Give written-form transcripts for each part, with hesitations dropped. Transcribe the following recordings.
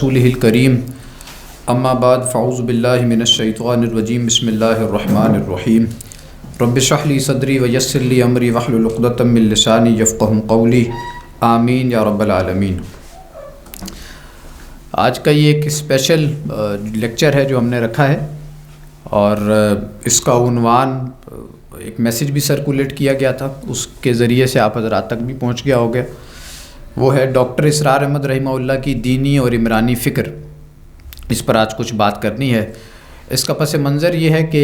رسوله الکریم اما بعد فاعوذ باللہ من الشیطان الرجیم بسم اللہ الرحمن الرحیم رب اشرح لی صدری ویسر لی امری واحلل عقدۃ من لسانی یفقہوا قولی آمین یا رب العالمین۔ آج کا یہ ایک اسپیشل لیکچر ہے جو ہم نے رکھا ہے، اور اس کا عنوان ایک میسیج بھی سرکولیٹ کیا گیا تھا، اس کے ذریعے سے آپ حضرات تک بھی پہنچ گیا ہوگا۔ وہ ہے ڈاکٹر اسرار احمد رحمہ اللہ کی دینی اور عمرانی فکر۔ اس پر آج کچھ بات کرنی ہے۔ اس کا پس منظر یہ ہے کہ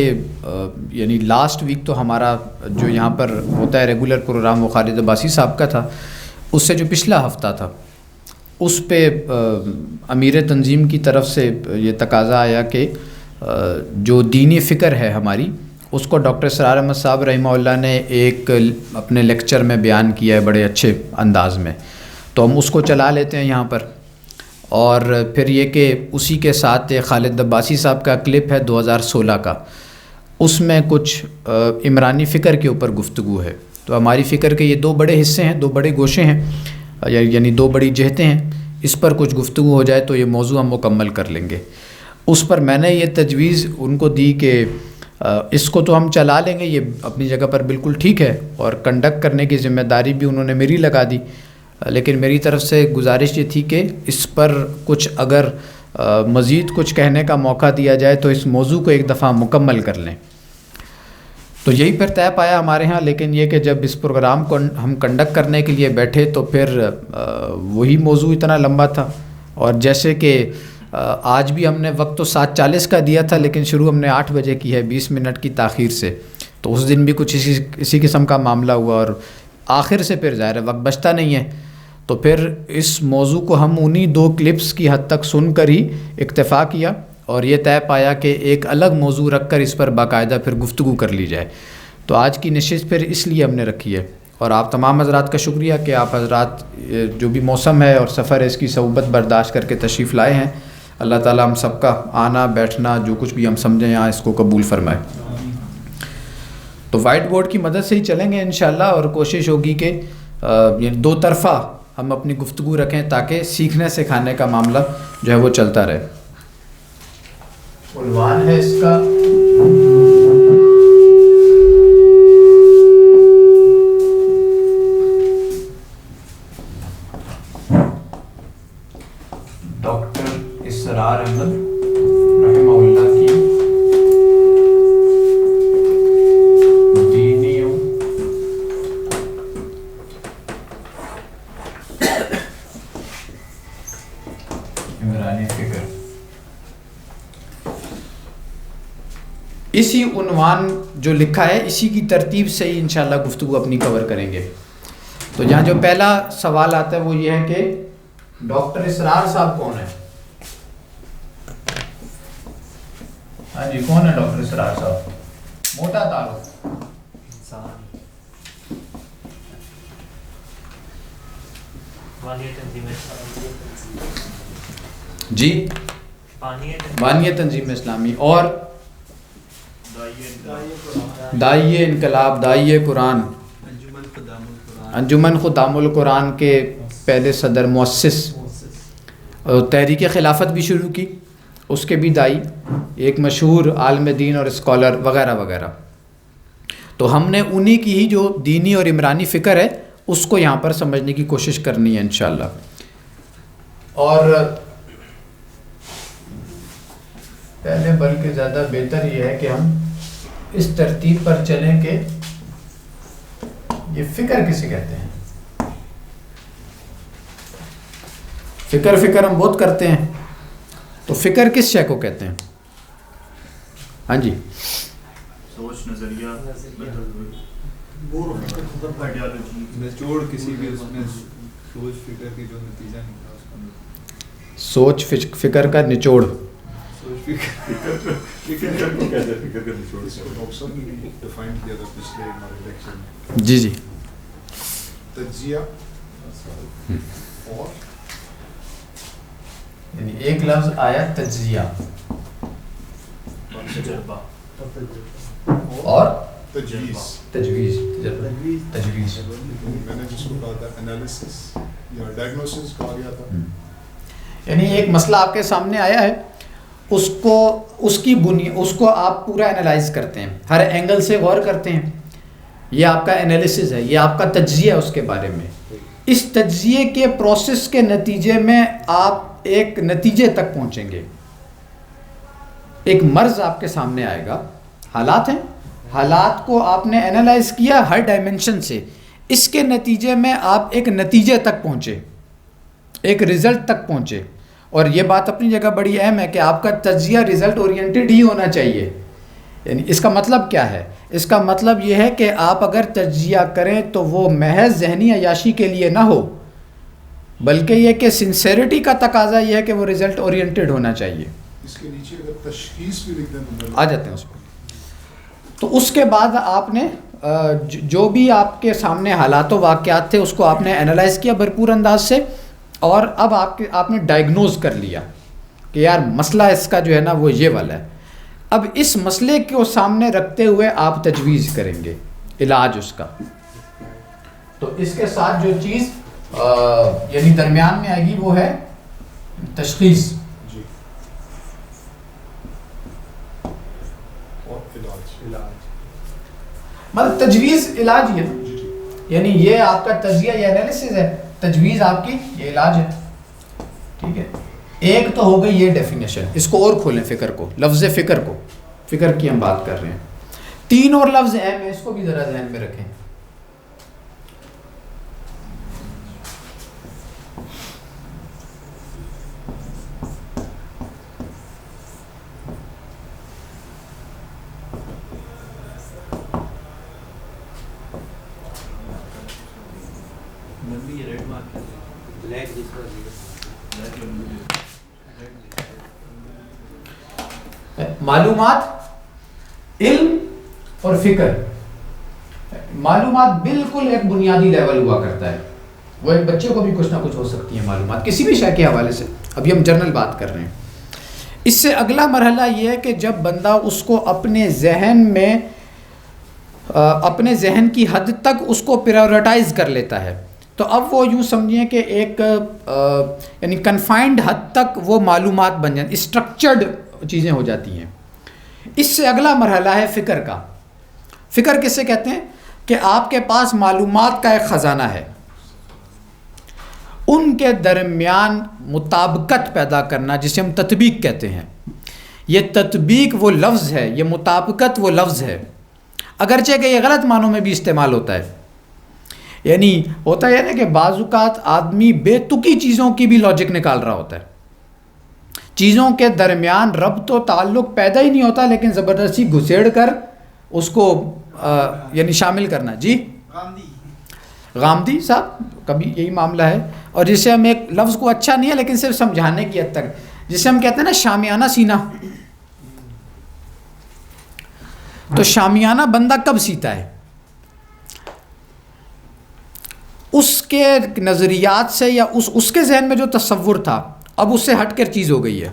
یعنی لاسٹ ویک تو ہمارا جو یہاں پر ہوتا ہے ریگولر پروگرام وہ خالد عباسی صاحب کا تھا، اس سے جو پچھلا ہفتہ تھا اس پہ امیر تنظیم کی طرف سے یہ تقاضا آیا کہ جو دینی فکر ہے ہماری، اس کو ڈاکٹر اسرار احمد صاحب رحمہ اللہ نے ایک اپنے لیکچر میں بیان کیا ہے بڑے اچھے انداز میں، تو ہم اس کو چلا لیتے ہیں یہاں پر۔ اور پھر یہ کہ اسی کے ساتھ خالد عباسی صاحب کا کلپ ہے 2016 کا، اس میں کچھ عمرانی فکر کے اوپر گفتگو ہے۔ تو ہماری فکر کے یہ دو بڑے حصے ہیں، دو بڑے گوشے ہیں، یعنی دو بڑی جہتیں ہیں، اس پر کچھ گفتگو ہو جائے تو یہ موضوع ہم مکمل کر لیں گے۔ اس پر میں نے یہ تجویز ان کو دی کہ اس کو تو ہم چلا لیں گے، یہ اپنی جگہ پر بالکل ٹھیک ہے، اور کنڈکٹ کرنے کی ذمہ داری بھی انہوں نے میری لگا دی، لیکن میری طرف سے گزارش یہ تھی کہ اس پر کچھ اگر مزید کچھ کہنے کا موقع دیا جائے تو اس موضوع کو ایک دفعہ مکمل کر لیں۔ تو یہی پھر طے پایا ہمارے ہاں، لیکن یہ کہ جب اس پروگرام کو ہم کنڈکٹ کرنے کے لیے بیٹھے تو پھر وہی موضوع اتنا لمبا تھا، اور جیسے کہ آج بھی ہم نے وقت تو 7:40 کا دیا تھا، لیکن شروع ہم نے 8 بجے کی ہے 20 منٹ کی تاخیر سے، تو اس دن بھی کچھ اسی قسم کا معاملہ ہوا، اور آخر سے پھر ظاہر ہے وقت بچتا نہیں ہے، تو پھر اس موضوع کو ہم انہی 2 کلپس کی حد تک سن کر ہی اکتفا کیا، اور یہ طے پایا کہ ایک الگ موضوع رکھ کر اس پر باقاعدہ پھر گفتگو کر لی جائے۔ تو آج کی نشست پھر اس لیے ہم نے رکھی ہے، اور آپ تمام حضرات کا شکریہ کہ آپ حضرات جو بھی موسم ہے اور سفر ہے اس کی صعوبت برداشت کر کے تشریف لائے ہیں۔ اللہ تعالیٰ ہم سب کا آنا بیٹھنا جو کچھ بھی ہم سمجھیں یہاں اس کو قبول فرمائے۔ تو وائٹ بورڈ کی مدد سے ہی چلیں گے انشاءاللہ، اور کوشش ہوگی کہ یعنی 2 طرفہ ہم اپنی گفتگو رکھیں تاکہ سیکھنے سکھانے کا معاملہ جو ہے وہ چلتا رہے۔ عنوان ہے اس کا ڈاکٹر اسرار احمد رحمہ اللہ کی اسی عنوان جو لکھا ہے اسی کی ترتیب سے ہی انشاءاللہ گفتگو اپنی کور کریں گے۔ تو یہاں جو پہلا سوال آتا ہے وہ یہ ہے کہ ڈاکٹر اسرار صاحب کون ہے؟ ہاں جی، کون ہے ڈاکٹر اسرار صاحب؟ موٹا تعارف۔ جی، بانیہ تنظیم اسلامی، اور داعیہ انقلاب، داعیہ قرآن، انجمن خدام القرآن کے پہلے صدر مؤسس، تحریک خلافت بھی شروع کی، اس کے بھی داعی، ایک مشہور عالم دین اور اسکالر وغیرہ وغیرہ۔ تو ہم نے انہی کی ہی جو دینی اور عمرانی فکر ہے اس کو یہاں پر سمجھنے کی کوشش کرنی ہے انشاءاللہ۔ اور پہلے بلکہ زیادہ بہتر یہ ہے کہ ہم اس ترتیب پر چلیں کہ یہ فکر کسے کہتے ہیں۔ فکر ہم بہت کرتے ہیں، تو فکر کس شے کو کہتے ہیں؟ ہاں جی، سوچ، نظریہ، نچوڑ، کسی بھی اس میں سوچ فکر کی جو نتیجہ نکلا اس کا سوچ فکر کا نچوڑ۔ جی جی، تجزیہ، یعنی ایک لفظ آیا تجزیہ، اور تجویز تجویز میں نے جس کو کہا تھا انالیسس یا ڈائگنوسس کہا گیا تھا. یعنی ایک مسئلہ آپ کے سامنے آیا ہے، اس کو آپ پورا انالائز کرتے ہیں، ہر اینگل سے غور کرتے ہیں، یہ آپ کا انالیسز ہے، یہ آپ کا تجزیہ ہے اس کے بارے میں. اس تجزیے کے پروسیس کے نتیجے میں آپ ایک نتیجے تک پہنچیں گے. ایک مرض آپ کے سامنے آئے گا، حالات ہیں، حالات کو آپ نے انالائز کیا ہر ڈائمنشن سے، اس کے نتیجے میں آپ ایک نتیجے تک پہنچے، ایک رزلٹ تک پہنچے. اور یہ بات اپنی جگہ بڑی اہم ہے کہ آپ کا تجزیہ رزلٹ اورینٹڈ ہی ہونا چاہیے. یعنی اس کا مطلب کیا ہے؟ اس کا مطلب یہ ہے کہ آپ اگر تجزیہ کریں تو وہ محض ذہنی عیاشی کے لیے نہ ہو، بلکہ یہ کہ سنسیریٹی کا تقاضا یہ ہے کہ وہ رزلٹ اورینٹڈ ہونا چاہیے. اس کے نیچے اگر تشخیص بھی لکھ دیں آ جاتے ہیں اس پہ. تو اس کے بعد آپ نے جو بھی آپ کے سامنے حالات و واقعات تھے اس کو آپ نے انالائز کیا بھرپور انداز سے، اور اب آپ نے ڈائگنوز کر لیا کہ یار مسئلہ اس کا جو ہے نا وہ یہ والا ہے. اب اس مسئلے کو سامنے رکھتے ہوئے آپ تجویز کریں گے علاج اس کا. تو اس کے ساتھ جو چیز یعنی درمیان میں آئے گی وہ ہے تشخیص. جی. اور علاج مطلب تجویز علاج ہی ہے نا. یعنی یہ آپ کا تجزیہ یہ انالیسز ہے، تجویز آپ کی یہ علاج ہے. ٹھیک ہے. ایک تو ہو گئی یہ ڈیفینیشن، اس کو اور کھولیں فکر کو، لفظ فکر کو، فکر کی ہم بات کر رہے ہیں. 3 اور لفظ اہم ہیں، اس کو بھی ذرا ذہن میں رکھیں. معلومات، علم اور فکر. معلومات بالکل ایک بنیادی لیول ہوا کرتا ہے، وہ ایک بچے کو بھی کچھ نہ کچھ ہو سکتی ہیں معلومات کسی بھی شے کے حوالے سے. ابھی ہم جنرل بات کر رہے ہیں. اس سے اگلا مرحلہ یہ ہے کہ جب بندہ اس کو اپنے ذہن میں اپنے ذہن کی حد تک اس کو پریورٹائز کر لیتا ہے، تو اب وہ یوں سمجھیں کہ ایک یعنی کنفائنڈ حد تک وہ معلومات بن جاتی، اسٹرکچرڈ چیزیں ہو جاتی ہیں. اس سے اگلا مرحلہ ہے فکر کا. فکر کسے کہتے ہیں؟ کہ آپ کے پاس معلومات کا ایک خزانہ ہے، ان کے درمیان مطابقت پیدا کرنا جسے ہم تطبیق کہتے ہیں. یہ تطبیق وہ لفظ ہے، یہ مطابقت وہ لفظ ہے، اگرچہ کہ یہ غلط معنوں میں بھی استعمال ہوتا ہے. یعنی ہوتا ہے نا کہ بعض اوقات آدمی بے تکی چیزوں کی بھی لاجک نکال رہا ہوتا ہے، چیزوں کے درمیان ربط و تعلق پیدا ہی نہیں ہوتا، لیکن زبردستی گھسیڑ کر اس کو یعنی شامل کرنا. جی غامدی صاحب کبھی یہی معاملہ ہے. اور جسے ہم ایک لفظ کو اچھا نہیں ہے لیکن صرف سمجھانے کی حد تک، جسے ہم کہتے ہیں نا شامیانہ سینہ. تو شامیانہ بندہ کب سیتا ہے؟ اس کے نظریات سے یا اس کے ذہن میں جو تصور تھا اب اس سے ہٹ کر چیز ہو گئی ہے،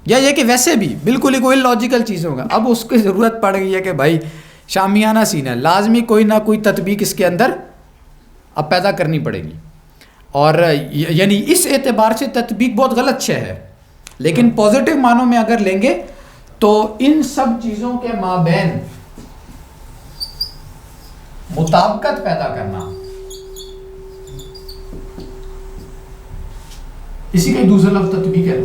یا یہ کہ ویسے بھی بالکل ہی کوئی لاجیکل چیز ہوگا، اب اس کی ضرورت پڑ گئی ہے کہ بھائی شامیانہ سینہ لازمی کوئی نہ کوئی تطبیق اس کے اندر اب پیدا کرنی پڑے گی. اور یعنی اس اعتبار سے تطبیق بہت غلط شے ہے، لیکن پازیٹیو معنوں میں اگر لیں گے تو ان سب چیزوں کے مابین مطابقت پیدا کرنا، اسی کا دوسرا لفظ تطبیق ہے.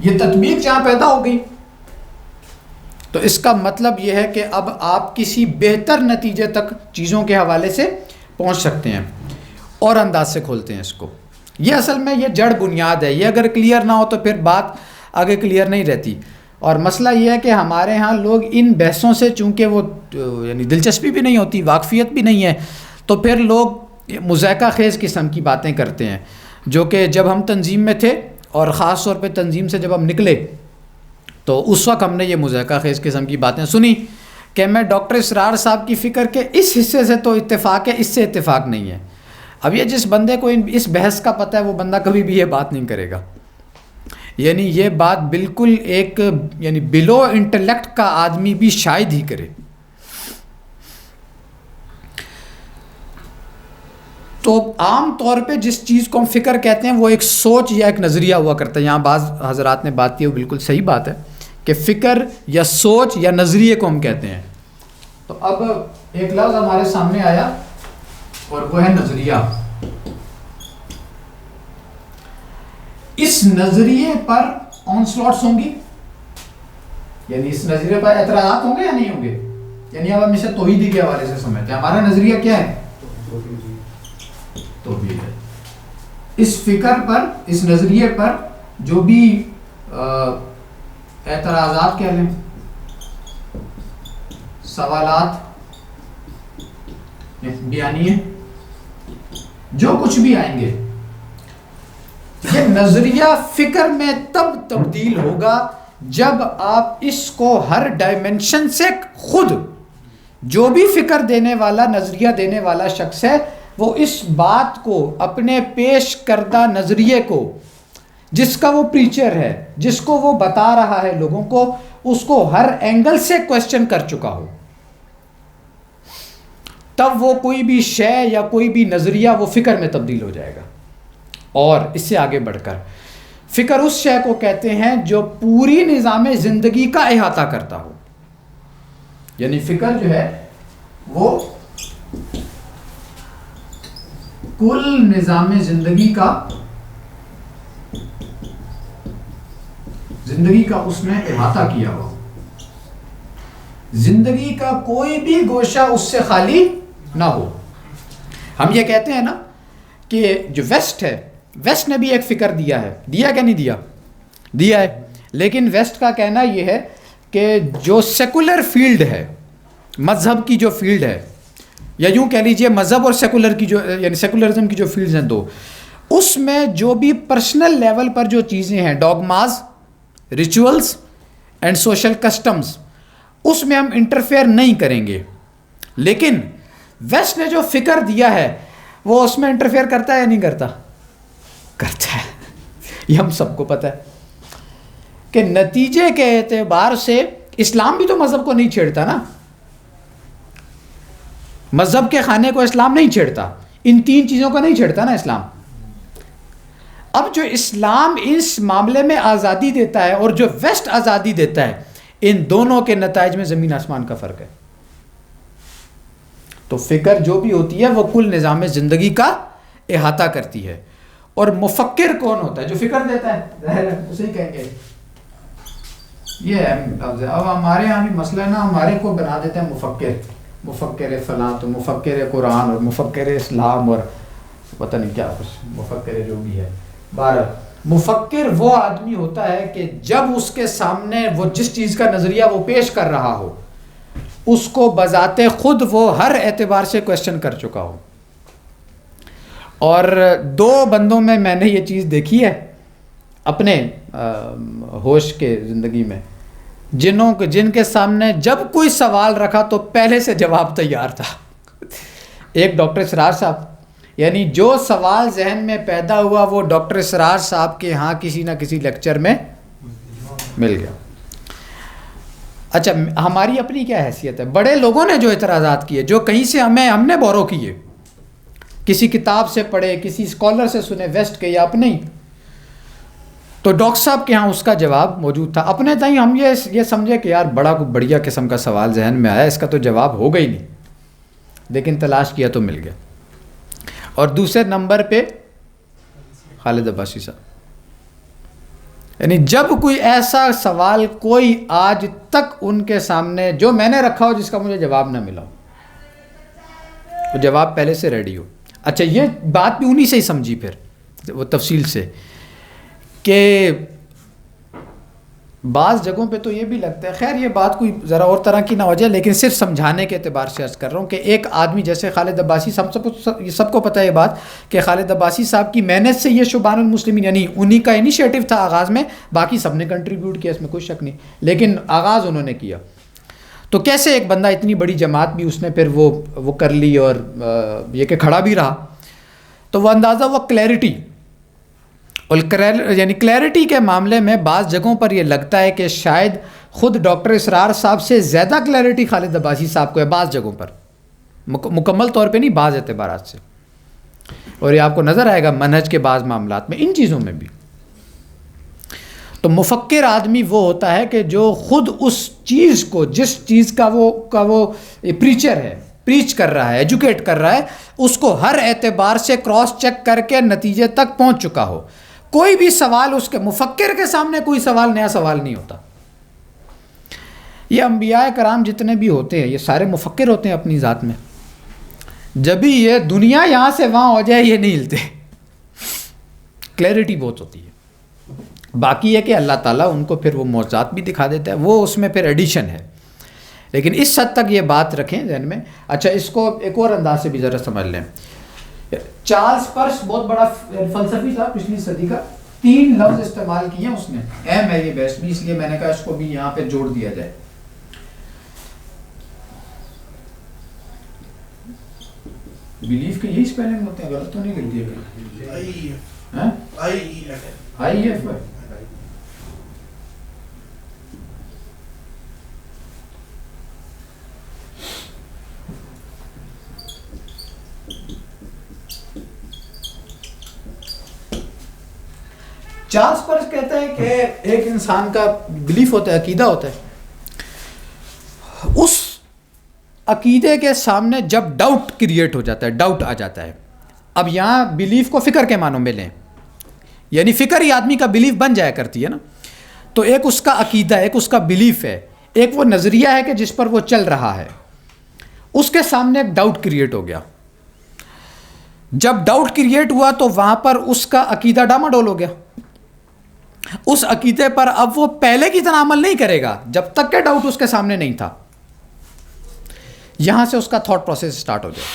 یہ تطبیق جہاں پیدا ہو گئی تو اس کا مطلب یہ ہے کہ اب آپ کسی بہتر نتیجے تک چیزوں کے حوالے سے پہنچ سکتے ہیں. اور انداز سے کھولتے ہیں اس کو. یہ اصل میں یہ جڑ بنیاد ہے، یہ اگر کلیئر نہ ہو تو پھر بات آگے کلیئر نہیں رہتی. اور مسئلہ یہ ہے کہ ہمارے ہاں لوگ ان بحثوں سے چونکہ وہ یعنی دلچسپی بھی نہیں ہوتی، واقفیت بھی نہیں ہے، تو پھر لوگ مذائقہ خیز قسم کی باتیں کرتے ہیں، جو کہ جب ہم تنظیم میں تھے اور خاص طور پہ تنظیم سے جب ہم نکلے تو اس وقت ہم نے یہ مذائقہ خیز قسم کی باتیں سنی کہ میں ڈاکٹر اسرار صاحب کی فکر کے اس حصے سے تو اتفاق ہے، اس سے اتفاق نہیں ہے. اب یہ جس بندے کو اس بحث کا پتہ ہے وہ بندہ کبھی بھی یہ بات نہیں کرے گا. یعنی یہ بات بالکل ایک یعنی بلو انٹلیکٹ کا آدمی بھی شاید ہی کرے. تو عام طور پہ جس چیز کو ہم فکر کہتے ہیں وہ ایک سوچ یا ایک نظریہ ہوا کرتا ہے. یہاں بعض حضرات نے بات کی وہ بالکل صحیح بات ہے کہ فکر یا سوچ یا نظریے کو ہم کہتے ہیں. تو اب ایک لفظ ہمارے سامنے آیا اور وہ ہے نظریہ. اس نظریے پر آن سلاٹس ہوں گی، یعنی اس نظریے پر اعتراضات ہوں گے یا نہیں ہوں گے؟ یعنی اب ہم اسے توحیدی کے حوالے سے سمجھتے ہیں. ہمارا نظریہ کیا ہے؟ توحید ہے. اس فکر پر، اس نظریے پر جو بھی اعتراضات کہہ لیں، سوالات بیانیے، جو کچھ بھی آئیں گے، یہ نظریہ فکر میں تب تبدیل ہوگا جب آپ اس کو ہر ڈائمنشن سے خود، جو بھی فکر دینے والا، نظریہ دینے والا شخص ہے، وہ اس بات کو، اپنے پیش کردہ نظریے کو، جس کا وہ پریچر ہے، جس کو وہ بتا رہا ہے لوگوں کو، اس کو ہر اینگل سے کویسچن کر چکا ہو. تب وہ کوئی بھی شے یا کوئی بھی نظریہ وہ فکر میں تبدیل ہو جائے گا. اور اس سے آگے بڑھ کر فکر اس شے کو کہتے ہیں جو پوری نظام زندگی کا احاطہ کرتا ہو. یعنی فکر جو ہے وہ کل نظام زندگی کا اس نے احاطہ کیا ہو. زندگی کا کوئی بھی گوشہ اس سے خالی نہ ہو. ہم یہ کہتے ہیں نا کہ جو ویسٹ ہے، ویسٹ نے بھی ایک فکر دیا ہے. دیا کہ نہیں دیا؟ دیا ہے. لیکن ویسٹ کا کہنا یہ ہے کہ جو سیکولر فیلڈ ہے، مذہب کی جو فیلڈ ہے، یا یوں کہہ لیجئے مذہب اور سیکولر کی جو، یعنی سیکولرزم کی جو فیلڈز ہیں دو، اس میں جو بھی پرسنل لیول پر جو چیزیں ہیں، ڈاگماز، ریچولز اینڈ سوشل کسٹمز، اس میں ہم انٹرفیئر نہیں کریں گے. لیکن ویسٹ نے جو فکر دیا ہے وہ اس میں انٹرفیئر کرتا ہے یا نہیں کرتا؟ کرتا ہے. یہ ہم سب کو پتہ ہے کہ نتیجے کے اعتبار سے اسلام بھی تو مذہب کو نہیں چھیڑتا نا. مذہب کے خانے کو اسلام نہیں چھیڑتا، ان تین چیزوں کو نہیں چھیڑتا نا اسلام. اب جو اسلام اس معاملے میں آزادی دیتا ہے اور جو ویسٹ آزادی دیتا ہے، ان دونوں کے نتائج میں زمین آسمان کا فرق ہے. تو فکر جو بھی ہوتی ہے وہ کل نظام زندگی کا احاطہ کرتی ہے. اور مفکر کون ہوتا ہے؟ جو فکر دیتا ہے، ظاہر ہے اسے ہی کہیں گے. یہ ہے اب ہمارے یہاں بھی مسئلہ ہے نا، ہمارے کو بنا دیتے ہیں مفکر فلاں، تو مفکر قرآن اور مفکر اسلام اور پتہ نہیں کیا کچھ مفکر جو بھی ہے. بہرحال مفکر وہ آدمی ہوتا ہے کہ جب اس کے سامنے وہ جس چیز کا نظریہ وہ پیش کر رہا ہو، اس کو بذات خود وہ ہر اعتبار سے کویسچن کر چکا ہو. اور دو بندوں میں نے یہ چیز دیکھی ہے اپنے ہوش کے زندگی میں، جن کے سامنے جب کوئی سوال رکھا تو پہلے سے جواب تیار تھا. ایک ڈاکٹر اسرار صاحب، یعنی جو سوال ذہن میں پیدا ہوا وہ ڈاکٹر اسرار صاحب کے ہاں کسی نہ کسی لیکچر میں مل گیا. اچھا، ہماری اپنی کیا حیثیت ہے؟ بڑے لوگوں نے جو اعتراضات کیے، جو کہیں سے ہم نے بورو کیے، کسی کتاب سے پڑھے، کسی اسکالر سے سنے، ویسٹ کے یا اپنے ہی، تو ڈاکٹر صاحب کے ہاں اس کا جواب موجود تھا. اپنے تئیں ہم یہ سمجھے کہ یار بڑا بڑھیا قسم کا سوال ذہن میں آیا، اس کا تو جواب ہوگا ہی نہیں، لیکن تلاش کیا تو مل گیا. اور دوسرے نمبر پہ خالد عباسی صاحب، یعنی جب کوئی ایسا سوال کوئی آج تک ان کے سامنے جو میں نے رکھا ہو جس کا مجھے جواب نہ ملا ہو، وہ جواب پہلے سے ریڈی ہو. اچھا، یہ بات بھی انہی سے ہی سمجھی پھر وہ تفصیل سے کہ بعض جگہوں پہ تو یہ بھی لگتا ہے، خیر یہ بات کوئی ذرا اور طرح کی نہ ہو جائے، لیکن صرف سمجھانے کے اعتبار سے عرض کر رہا ہوں کہ ایک آدمی جیسے خالد عباسی صاحب، سب کو پتہ ہے یہ بات کہ خالد عباسی صاحب کی محنت سے یہ شبان المسلمین، یعنی انہی کا انیشیٹو تھا آغاز میں، باقی سب نے کنٹریبیوٹ کیا، اس میں کوئی شک نہیں، لیکن آغاز انہوں نے کیا. تو کیسے ایک بندہ اتنی بڑی جماعت بھی اس نے پھر وہ کر لی اور یہ کہ کھڑا بھی رہا. تو وہ اندازہ وہ کلیئرٹی، اور یعنی کلیئرٹی کے معاملے میں بعض جگہوں پر یہ لگتا ہے کہ شاید خود ڈاکٹر اسرار صاحب سے زیادہ کلیئرٹی خالد عباسی صاحب کو ہے بعض جگہوں پر، مکمل طور پہ نہیں، بعض اعتبارات سے. اور یہ آپ کو نظر آئے گا منہج کے بعض معاملات میں، ان چیزوں میں بھی. تو مفکر آدمی وہ ہوتا ہے کہ جو خود اس چیز کو، جس چیز کا وہ پریچر ہے، پریچ کر رہا ہے، ایجوکیٹ کر رہا ہے، اس کو ہر اعتبار سے کراس چیک کر کے نتیجے تک پہنچ چکا ہو. کوئی بھی سوال اس کے مفکر کے سامنے کوئی سوال نیا سوال نہیں ہوتا. یہ انبیاء کرام جتنے بھی ہوتے ہیں یہ سارے مفکر ہوتے ہیں اپنی ذات میں. جب بھی یہ دنیا یہاں سے وہاں ہو جائے یہ نہیں ہلتے، کلیئرٹی بہت ہوتی ہے. باقی ہے کہ اللہ تعالیٰ ان کو پھر وہ معجزات بھی دکھا دیتا ہے، وہ اس میں پھر ایڈیشن ہے. لیکن اس حد تک یہ بات رکھیں ذہن میں. اچھا اس کو ایک اور انداز سے بھی ذرا سمجھ لیں. چارلز پرس بہت بڑا فلسفی تھا پچھلی صدی کا. 3 لفظ استعمال کیے ہیں اس نے. اہم ہے یہ بحث بھی، اس لیے میں نے کہا اس کو بھی یہاں پہ جوڑ دیا جائے. بلیف کے یہی اسپیلنگ ہوتے ہیں، غلط تو نہیں لکھ دیا گیا؟ آئی ایف ہے. چارلز پرس کہتا ہے کہ ایک انسان کا بلیف ہوتا ہے، عقیدہ ہوتا ہے. اس عقیدے کے سامنے جب ڈاؤٹ کریٹ ہو جاتا ہے، ڈاؤٹ آ جاتا ہے. اب یہاں بلیف کو فکر کے معنوں میں لیں، یعنی فکر ہی آدمی کا بلیف بن جایا کرتی ہے نا. تو ایک اس کا عقیدہ، ایک اس کا بلیف ہے، ایک وہ نظریہ ہے کہ جس پر وہ چل رہا ہے. اس کے سامنے ایک ڈاؤٹ کریٹ ہو گیا. جب ڈاؤٹ کریٹ ہوا تو وہاں پر اس کا عقیدہ ڈاماڈول ہو گیا. اس عقیدے پر اب وہ پہلے کی طرح عمل نہیں کرے گا جب تک کہ ڈاؤٹ اس کے سامنے نہیں تھا. یہاں سے اس کا تھاٹ پروسیس سٹارٹ ہو جائے.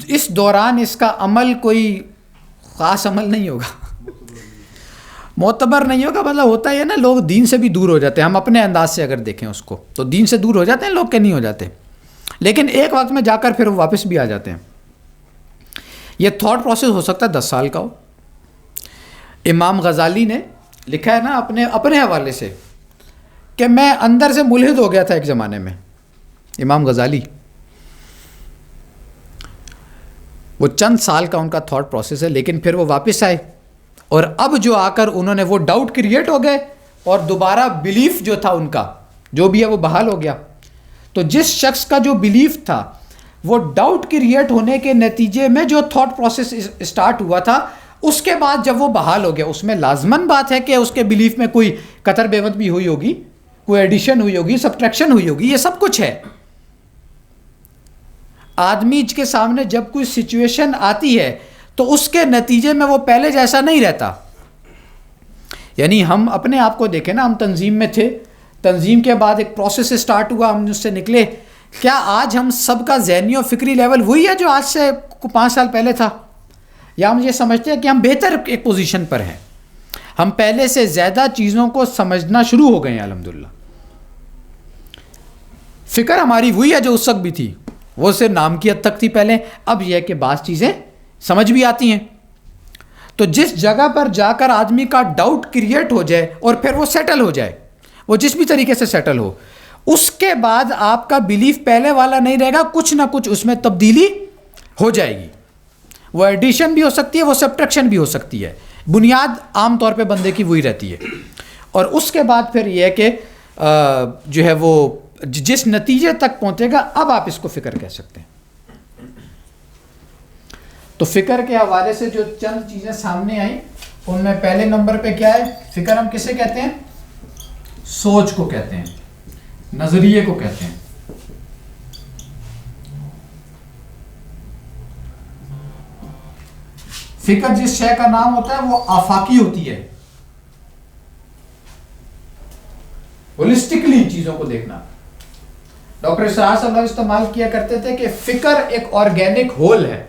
اس دوران اس کا عمل کوئی خاص عمل نہیں ہوگا، معتبر نہیں ہوگا. مطلب ہوتا ہے نا، لوگ دین سے بھی دور ہو جاتے ہیں. ہم اپنے انداز سے اگر دیکھیں اس کو تو دین سے دور ہو جاتے ہیں لوگ، کہ نہیں ہو جاتے، لیکن ایک وقت میں جا کر پھر وہ واپس بھی آ جاتے ہیں. یہ تھاٹ پروسیس ہو سکتا ہے 10 سال کا ہو. امام غزالی نے لکھا ہے نا اپنے حوالے سے کہ میں اندر سے ملحد ہو گیا تھا ایک زمانے میں. امام غزالی، وہ چند سال کا ان کا تھاٹ پروسیس ہے، لیکن پھر وہ واپس آئے اور اب جو آ کر انہوں نے وہ ڈاؤٹ کریٹ ہو گئے اور دوبارہ بلیف جو تھا ان کا جو بھی ہے وہ بحال ہو گیا. تو جس شخص کا جو بلیف تھا وہ ڈاؤٹ کریٹ ہونے کے نتیجے میں جو تھاٹ پروسیس اسٹارٹ ہوا تھا، اس کے بعد جب وہ بحال ہو گیا، اس میں لازماً بات ہے کہ اس کے بلیف میں کوئی قطر بیوت بھی ہوئی ہوگی، کوئی ایڈیشن ہوئی ہوگی، سبٹریکشن ہوئی ہوگی، یہ سب کچھ ہے. آدمی کے سامنے جب کوئی سچویشن آتی ہے تو اس کے نتیجے میں وہ پہلے جیسا نہیں رہتا. یعنی ہم اپنے آپ کو دیکھیں نا، ہم تنظیم میں تھے، تنظیم کے بعد ایک پروسیس اسٹارٹ ہوا، ہم اس سے نکلے. کیا آج ہم سب کا ذہنی اور فکری لیول وہی ہے جو آج سے 5 سال پہلے تھا؟ یا ہم یہ سمجھتے ہیں کہ ہم بہتر ایک پوزیشن پر ہیں، ہم پہلے سے زیادہ چیزوں کو سمجھنا شروع ہو گئے ہیں الحمدللہ. فکر ہماری وہی ہے جو اس وقت بھی تھی، وہ صرف نام کی حد تک تھی پہلے. اب یہ ہے کہ بعض چیزیں سمجھ بھی آتی ہیں. تو جس جگہ پر جا کر آدمی کا ڈاؤٹ کریٹ ہو جائے اور پھر وہ سیٹل ہو جائے، وہ جس بھی طریقے سے سیٹل ہو، اس کے بعد آپ کا بلیف پہلے والا نہیں رہے گا، کچھ نہ کچھ اس میں تبدیلی ہو جائے گی. وہ ایڈیشن بھی ہو سکتی ہے، وہ سبٹریکشن بھی ہو سکتی ہے. بنیاد عام طور پہ بندے کی وہی رہتی ہے. اور اس کے بعد پھر یہ ہے کہ جو ہے وہ جس نتیجے تک پہنچے گا، اب آپ اس کو فکر کہہ سکتے ہیں. تو فکر کے حوالے سے جو چند چیزیں سامنے آئیں ان میں پہلے نمبر پہ کیا ہے؟ فکر ہم کسے کہتے ہیں؟ سوچ کو کہتے ہیں، نظریے کو کہتے ہیں. فکر جس شے کا نام ہوتا ہے وہ آفاقی ہوتی ہے، ہولسٹکلی چیزوں کو دیکھنا. ڈاکٹر اسرار صلی اللہ علیہ استعمال کیا کرتے تھے کہ فکر ایک آرگینک ہول ہے،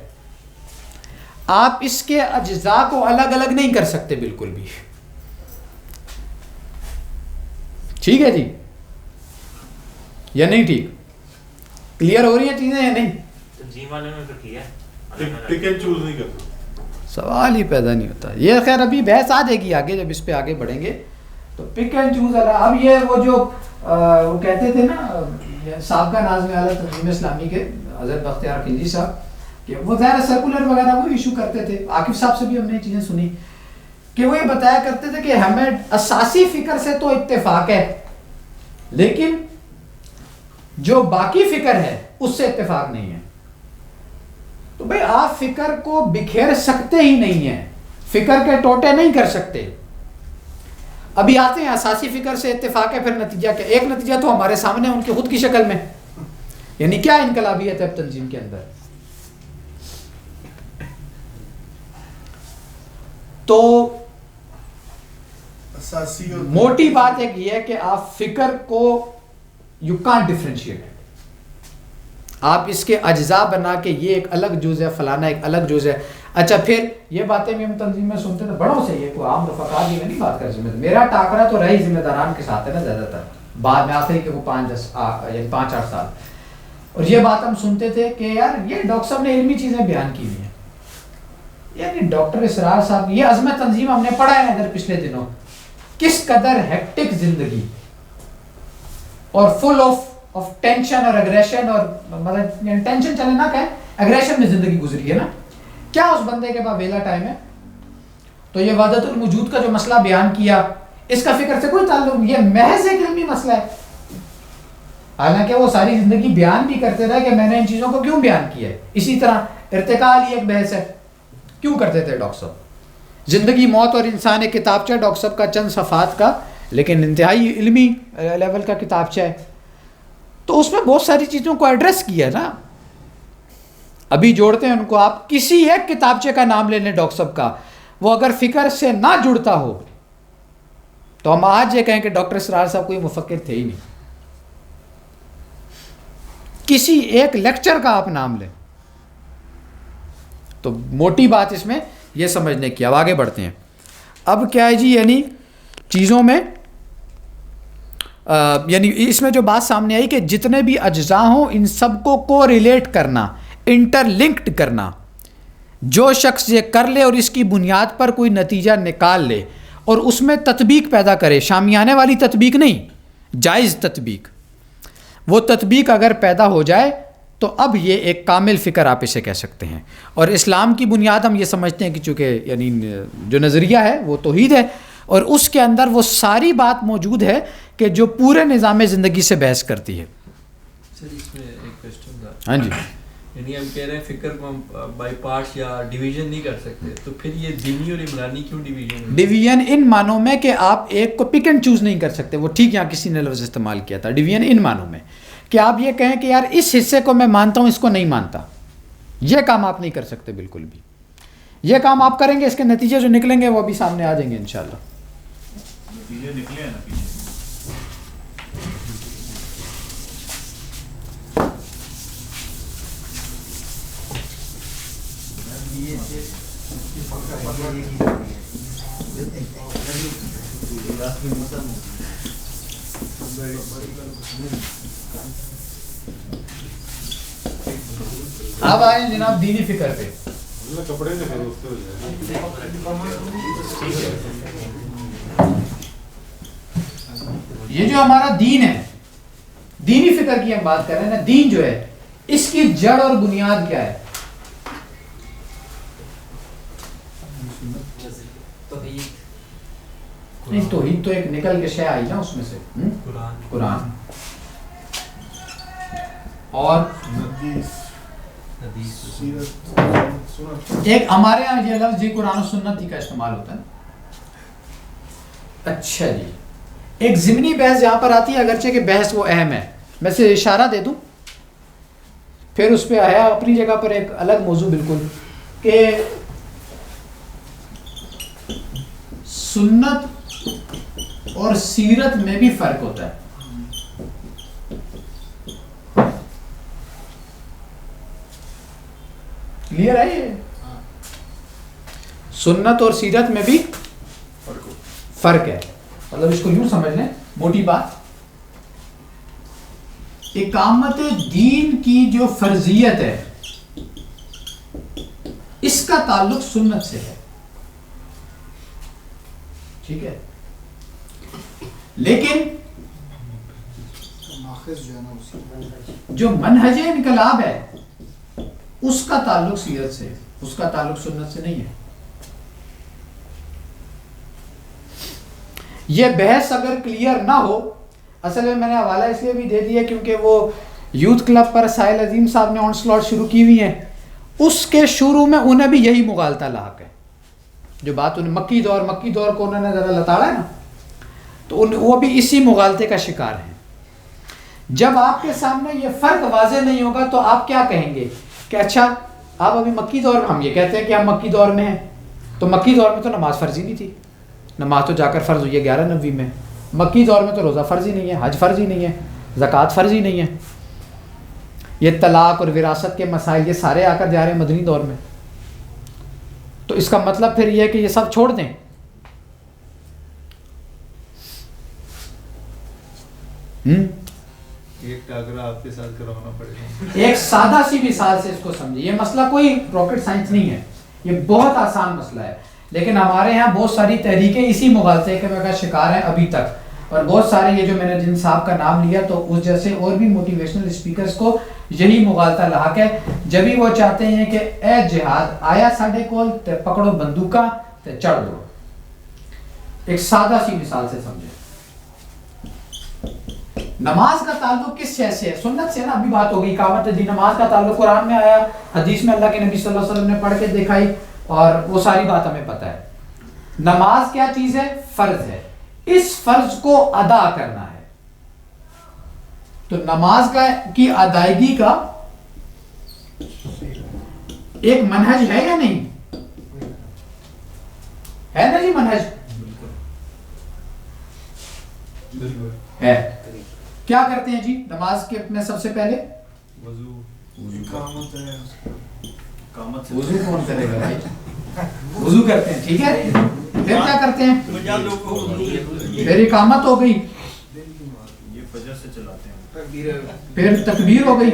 آپ اس کے اجزاء کو الگ الگ نہیں کر سکتے بالکل بھی. ٹھیک ہے جی یا نہیں؟ ٹھیک کلیئر ہو رہی ہیں چیزیں یا نہیں؟ پک اینڈ چوز نہیں کرتے، سوال ہی پیدا نہیں ہوتا. یہ خیر ابھی بحث آ جائے گی آگے، جب اس پہ آگے بڑھیں گے تو پک اینڈ چوز. اب یہ وہ جو وہ کہتے تھے نا، سابقہ ناظم اعلیٰ تنظیم اسلامی کے حضرت بختیار خلجی صاحب کہ وہ ظاہر سرکولر وغیرہ وہ ایشو کرتے تھے. عاقب صاحب سے بھی ہم نے چیزیں سنی کہ وہ یہ بتایا کرتے تھے کہ ہمیں اساسی فکر سے تو اتفاق ہے لیکن جو باقی فکر ہے اس سے اتفاق نہیں ہے. تو بھئی آپ فکر کو بکھیر سکتے ہی نہیں ہیں, فکر کے ٹوٹے نہیں کر سکتے. ابھی آتے ہیں اساسی فکر سے اتفاق ہے, پھر نتیجہ کیا؟ ایک نتیجہ تو ہمارے سامنے ان کی خود کی شکل میں, یعنی کیا انقلابیت ہے تنظیم کے اندر. تو موٹی بات ایک یہ ہے کہ آپ فکر کو یو کانٹ ڈفرینشیٹ, آپ اس کے اجزاء بنا کے یہ ایک الگ جز ہے, فلانا ایک الگ جز ہے. اچھا پھر یہ باتیں بھی ہم تنظیم میں سنتے تھے بڑوں سے, یہ کوئی عام رفقا کی میں نہیں بات کر ذمہ دار, میرا ٹاکرا تو رہی ذمہ داران کے ساتھ ہے نا زیادہ تر, بعد میں آتے ہی کہ وہ 5-8 سال. اور یہ بات ہم سنتے تھے کہ یار یہ ڈاکٹر صاحب نے علمی چیزیں بیان کی ہوئی ہیں, یعنی ڈاکٹر اسرار صاحب یہ عزم تنظیم ہم نے پڑھا ہے ادھر پچھلے دنوں, کس قدر ہیکٹک زندگی اور فل آف ٹینشن اور اگریشن, اور مطلب ٹینشن چلے نہ کہیں اگریشن میں زندگی گزری ہے نا. کیا اس بندے کے پاس ویلا ٹائم ہے؟ تو یہ وحدت الوجود کا جو مسئلہ بیان کیا اس کا فکر سے کوئی تعلق نہیں, یہ محض ایک علمی مسئلہ ہے. حالانکہ وہ ساری زندگی بیان بھی کرتے رہے کہ میں نے ان چیزوں کو کیوں بیان کیا ہے. اسی طرح ارتقاء علی ایک بحث ہے, کیوں کرتے تھے ڈاکٹر صاحب؟ زندگی موت اور انسان ایک کتابچہ ڈاکٹر صاحب کا چند صفحات کا, لیکن انتہائی علمی لیول کا کتابچہ ہے. تو اس میں بہت ساری چیزوں کو ایڈریس کیا نا. ابھی جوڑتے ہیں ان کو, آپ کسی ایک کتابچے کا نام لے لیں ڈاکٹر صاحب کا, وہ اگر فکر سے نہ جڑتا ہو تو ہم آج یہ کہیں کہ ڈاکٹر اسرار صاحب کوئی مفکر تھے ہی نہیں. کسی ایک لیکچر کا آپ نام لیں. تو موٹی بات اس میں یہ سمجھنے کی. اب آگے بڑھتے ہیں. اب کیا ہے جی, یعنی چیزوں میں یعنی اس میں جو بات سامنے آئی کہ جتنے بھی اجزاء ہوں ان سب کو کو ریلیٹ کرنا, انٹر لنکڈ کرنا. جو شخص یہ کر لے اور اس کی بنیاد پر کوئی نتیجہ نکال لے اور اس میں تطبیق پیدا کرے, شامیانے والی تطبیق نہیں, جائز تطبیق, وہ تطبیق اگر پیدا ہو جائے تو اب یہ ایک کامل فکر آپ اسے کہہ سکتے ہیں. اور اسلام کی بنیاد ہم یہ سمجھتے ہیں کہ چونکہ یعنی جو نظریہ ہے وہ توحید ہے, اور اس کے اندر وہ ساری بات موجود ہے کہ جو پورے نظام زندگی سے بحث کرتی ہے. سر اس میں ایک کوسچن تھا. ہاں جی, یعنی ہم کہہ رہے ہیں فکر کو ہم بائی پارٹس یا ڈویژن نہیں کر سکتے, تو پھر یہ دینی اور عمرانی کیوں ڈویژن؟ ڈویژن ان معنوں میں کہ آپ ایک کو پک اینڈ چوز نہیں کر سکتے. وہ ٹھیک, یہاں کسی نے لفظ استعمال کیا تھا ڈویژن ان معنوں میں کہ آپ یہ کہیں کہ یار اس حصے کو میں مانتا ہوں, اس کو نہیں مانتا. یہ کام آپ نہیں کر سکتے بالکل بھی. یہ کام آپ کریں گے, اس کے نتیجے جو نکلیں گے وہ ابھی سامنے آ جائیں گے انشاءاللہ. نتیجے نکلے ہیں نا پیچھے. اب آئیں جناب دینی فکر پہ. کپڑے یہ جو ہمارا دین ہے, دینی فکر کی ہم بات کر رہے ہیں نا, دین جو ہے اس کی جڑ اور بنیاد کیا ہے؟ نہیں, توحید تو ایک نکل کے شے آئی نا اس میں سے, قرآن اور ایک ہمارے یہاں یہ لفظ جی قرآن و سنت ہی کا استعمال ہوتا ہے. اچھا جی, ایک ضمنی بحث یہاں پر آتی ہے, اگرچہ کہ بحث وہ اہم ہے, میں سے اشارہ دے دوں پھر اس پہ آیا اپنی جگہ پر ایک الگ موضوع بالکل, کہ سنت اور سیرت میں بھی فرق ہوتا ہے. کلیئر ہے یہ؟ سنت اور سیرت میں بھی فرق ہے. مطلب اس کو یوں سمجھ لیں, موٹی بات, اقامت دین کی جو فرضیت ہے اس کا تعلق سنت سے ہے, ٹھیک ہے, لیکن جو منہج انقلاب ہے اس کا تعلق سیرت سے، اس کا تعلق سنت سے نہیں ہے. یہ بحث اگر کلیئر نہ ہو، اصل میں نے حوالہ اس لیے بھی دے دیا کیونکہ وہ یوتھ کلب پر ساحل عظیم صاحب نے آن سلاٹ شروع کی ہوئی ہیں، اس کے شروع میں انہیں بھی یہی مغالطہ لاحق ہے. جو بات انہیں مکی دور کو انہوں نے ذرا لتاڑا ہے نا، تو وہ بھی اسی مغالطے کا شکار ہیں. جب آپ کے سامنے یہ فرق واضح نہیں ہوگا تو آپ کیا کہیں گے کہ اچھا آپ ابھی مکی دور میں، ہم یہ کہتے ہیں کہ ہم مکی دور میں ہیں، تو مکی دور میں تو نماز فرضی نہیں تھی، نماز تو جا کر فرض ہوئی ہے 1190 میں. مکی دور میں تو روزہ فرض ہی نہیں ہے، حج فرض ہی نہیں ہے، زکوٰۃ فرض ہی نہیں ہے. یہ طلاق اور وراثت کے مسائل یہ سارے آ کر جا رہے ہیں مدنی دور میں. تو اس کا مطلب پھر یہ ہے کہ یہ سب چھوڑ دیں. ایک ٹاکرا آپ کے ساتھ کروانا پڑے گا. ایک سادہ سی مثال سے اس کو سمجھیں. یہ مسئلہ کوئی راکٹ سائنس نہیں ہے، یہ بہت آسان مسئلہ ہے، لیکن ہمارے یہاں بہت ساری تحریکیں اسی مغالطے کا شکار ہیں ابھی تک. اور بہت سارے یہ جو میں نے جن صاحب کا نام لیا تو اس جیسے اور بھی موٹیویشنل اسپیکرز کو یہی مغالطہ لاحق ہے. جب ہی وہ چاہتے ہیں کہ اے جہاد آیا ساڈے کول تے پکڑو بندوقاں تے چڑھ دو. ایک سادہ سی مثال سے سمجھیں. نماز کا تعلق کس شے سے ہے؟ سنت سے نا. ابھی بات ہوگی اقامت دی. نماز کا تعلق قرآن میں آیا، حدیث میں اللہ کے نبی صلی اللہ علیہ وسلم نے پڑھ کے دکھائی، اور وہ ساری بات ہمیں پتہ ہے. نماز کیا چیز ہے؟ فرض ہے. اس فرض کو ادا کرنا ہے. تو نماز کی ادائیگی کا ایک منہج ہے یا نہیں ہے نا جی؟ منہج ہے. کیا کرتے ہیں جی نماز کے میں؟ سب سے پہلے وضو کون کرے گا بھائی؟ وضو کرتے ہیں، ٹھیک ہے. پھر کیا کرتے ہیں؟ پھر اقامت ہو گئی، پھر تکبیر ہو گئی،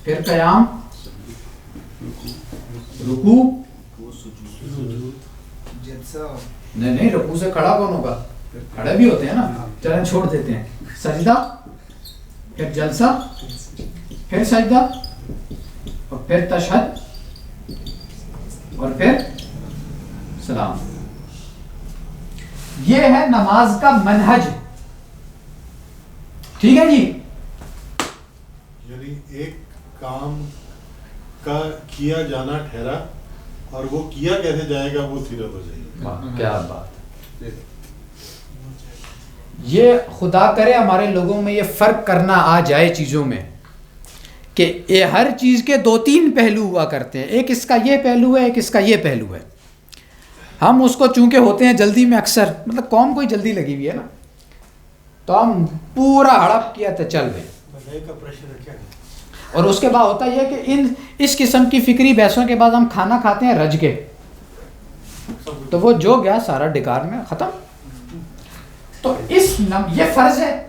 پھر قیام، رکوع. نہیں رکوع سے کھڑا کون ہوگا؟ کھڑے بھی ہوتے ہیں نا، چلیں چھوڑ دیتے ہیں. سجدہ، پھر جلسہ، پھر سجدہ، اور پھر تشہد، اور پھر سلام. یہ ہے نماز کا منہج. ٹھیک ہے جی. یعنی ایک کام کا کیا جانا ٹھہرا اور وہ کیا کیسے جائے گا وہ سیرت ہو جائے گی. کیا بات. یہ خدا کرے ہمارے لوگوں میں یہ فرق کرنا آ جائے چیزوں میں کہ یہ ہر چیز کے 2-3 پہلو ہوا کرتے ہیں. ایک اس کا یہ پہلو ہے، ایک اس کا یہ پہلو ہے. ہم اس کو چونکہ ہوتے ہیں جلدی میں، اکثر مطلب قوم کو ہی جلدی لگی ہوئی ہے نا، تو ہم پورا ہڑپ کیا تو چل گئے. اور اس کے بعد ہوتا یہ کہ اس قسم کی فکری بحثوں کے بعد ہم کھانا کھاتے ہیں رج کے، تو وہ جو گیا سارا ڈکار میں ختم. تو یہ فرض ہے.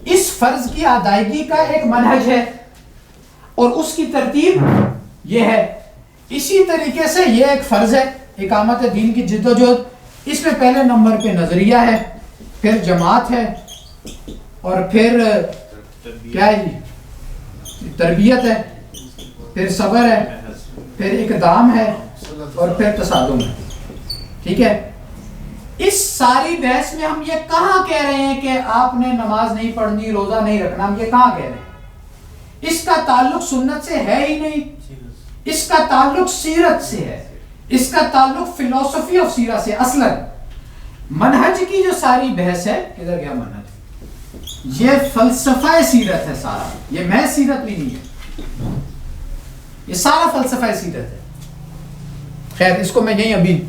اس فرض کی ادائیگی کا ایک منہج ہے اور اس کی ترتیب یہ ہے. اسی طریقے سے یہ ایک فرض ہے اقامت دین کی جدوجہد. اس میں پہلے نمبر پہ نظریہ ہے، پھر جماعت ہے، اور پھر کیا ہے جی؟ تربیت ہے، پھر صبر ہے، پھر اقدام ہے، اور پھر تصادم ہے. ٹھیک ہے. اس ساری بحث میں ہم یہ کہاں کہہ رہے ہیں کہ آپ نے نماز نہیں پڑھنی، روزہ نہیں رکھنا؟ ہم یہ کہاں کہہ رہے ہیں؟ اس کا تعلق سنت سے ہے ہی نہیں. اس کا تعلق سیرت سے ہے، اس کا تعلق فلسفی آف سیرہ سے. اصلا منہج کی جو ساری بحث ہے، کدھر گیا منہج؟ یہ فلسفہ سیرت ہے سارا. یہ میں سیرت بھی نہیں ہے، یہ سارا فلسفہ سیرت ہے. خیر اس کو میں یہیں ابھی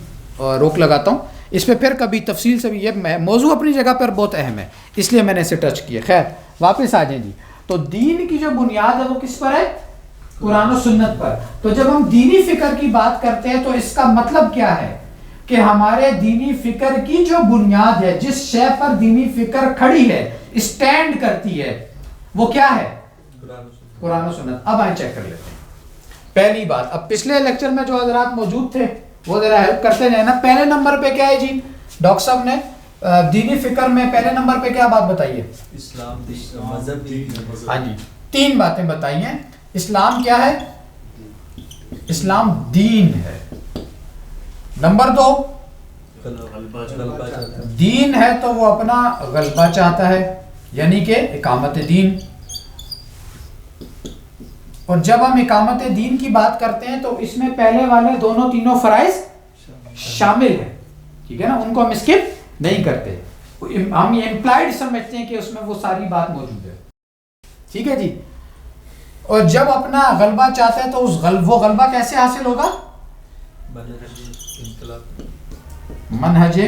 روک لگاتا ہوں. اس پہ پھر کبھی تفصیل سے بھی، یہ موضوع اپنی جگہ پر بہت اہم ہے اس لیے میں نے اسے ٹچ کیا. خیر واپس آ جائیں جی. تو دین کی جو بنیاد ہے وہ کس پر ہے؟ قرآن و سنت پر. تو جب ہم دینی فکر کی بات کرتے ہیں تو اس کا مطلب کیا ہے کہ ہمارے دینی فکر کی جو بنیاد ہے، جس شے پر دینی فکر کھڑی ہے، اسٹینڈ کرتی ہے، وہ کیا ہے؟ قرآن و سنت. اب آئیں چیک کر لیتے ہیں. پہلی بات، اب پچھلے لیکچر میں جو حضرات موجود تھے وہ ذرا ہیلپ کرتے جائیں نا. پہلے نمبر پہ کیا ہے جی؟ ڈاکٹر صاحب نے دینی فکر میں پہلے نمبر پہ کیا بات بتائیے؟ اسلام مذہب ہاں جی 3 باتیں بتائی ہیں. اسلام کیا ہے؟ اسلام دین ہے. نمبر 2 دین ہے تو وہ اپنا غلبہ چاہتا ہے، یعنی کہ اقامت دین. اور جب ہم اقامت دین کی بات کرتے ہیں تو اس میں پہلے والے دونوں تینوں فرائض شامل ہیں، ٹھیک ہے نا، ان کو ہم اسکپ نہیں کرتے. ہم یہ امپلائڈ سمجھتے ہیں کہ اس میں وہ ساری بات موجود ہے، ٹھیک ہے جی. اور جب اپنا غلبہ چاہتا ہے تو اس وہ غلبہ کیسے حاصل ہوگا؟ منہج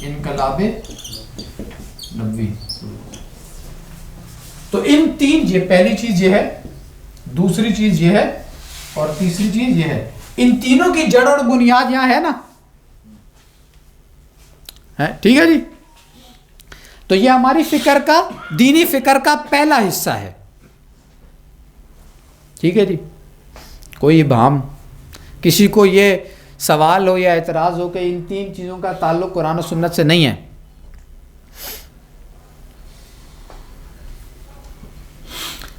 انقلاب نبوی. تو ان 3، یہ پہلی چیز یہ ہے، دوسری چیز یہ ہے، اور تیسری چیز یہ ہے. ان تینوں کی جڑ اور بنیاد یہاں ہے نا، ٹھیک ہے جی. تو یہ ہماری فکر کا، دینی فکر کا پہلا حصہ ہے، ٹھیک ہے جی. کوئی ابہام، کسی کو یہ سوال ہو یا اعتراض ہو کہ ان 3 چیزوں کا تعلق قرآن و سنت سے نہیں ہے.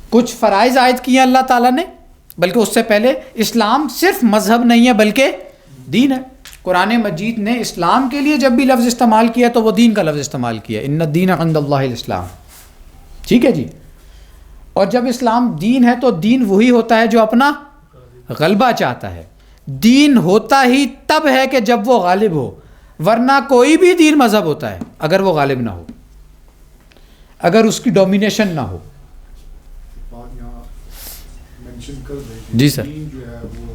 کچھ فرائض عائد کیے اللہ تعالیٰ نے، بلکہ اس سے پہلے اسلام صرف مذہب نہیں ہے بلکہ دین ہے. قرآن مجید نے اسلام کے لیے جب بھی لفظ استعمال کیا تو وہ دین کا لفظ استعمال کیا، ان الدین عند اللہ الاسلام، ٹھیک ہے جی. اور جب اسلام دین ہے تو دین وہی ہوتا ہے جو اپنا غلبہ چاہتا ہے. دین ہوتا ہی تب ہے کہ جب وہ غالب ہو، ورنہ کوئی بھی دین مذہب ہوتا ہے اگر وہ غالب نہ ہو، اگر اس کی ڈومینیشن نہ ہو. بات یہاں مینشن کر دیں کہ جی سر. دین جو ہے وہ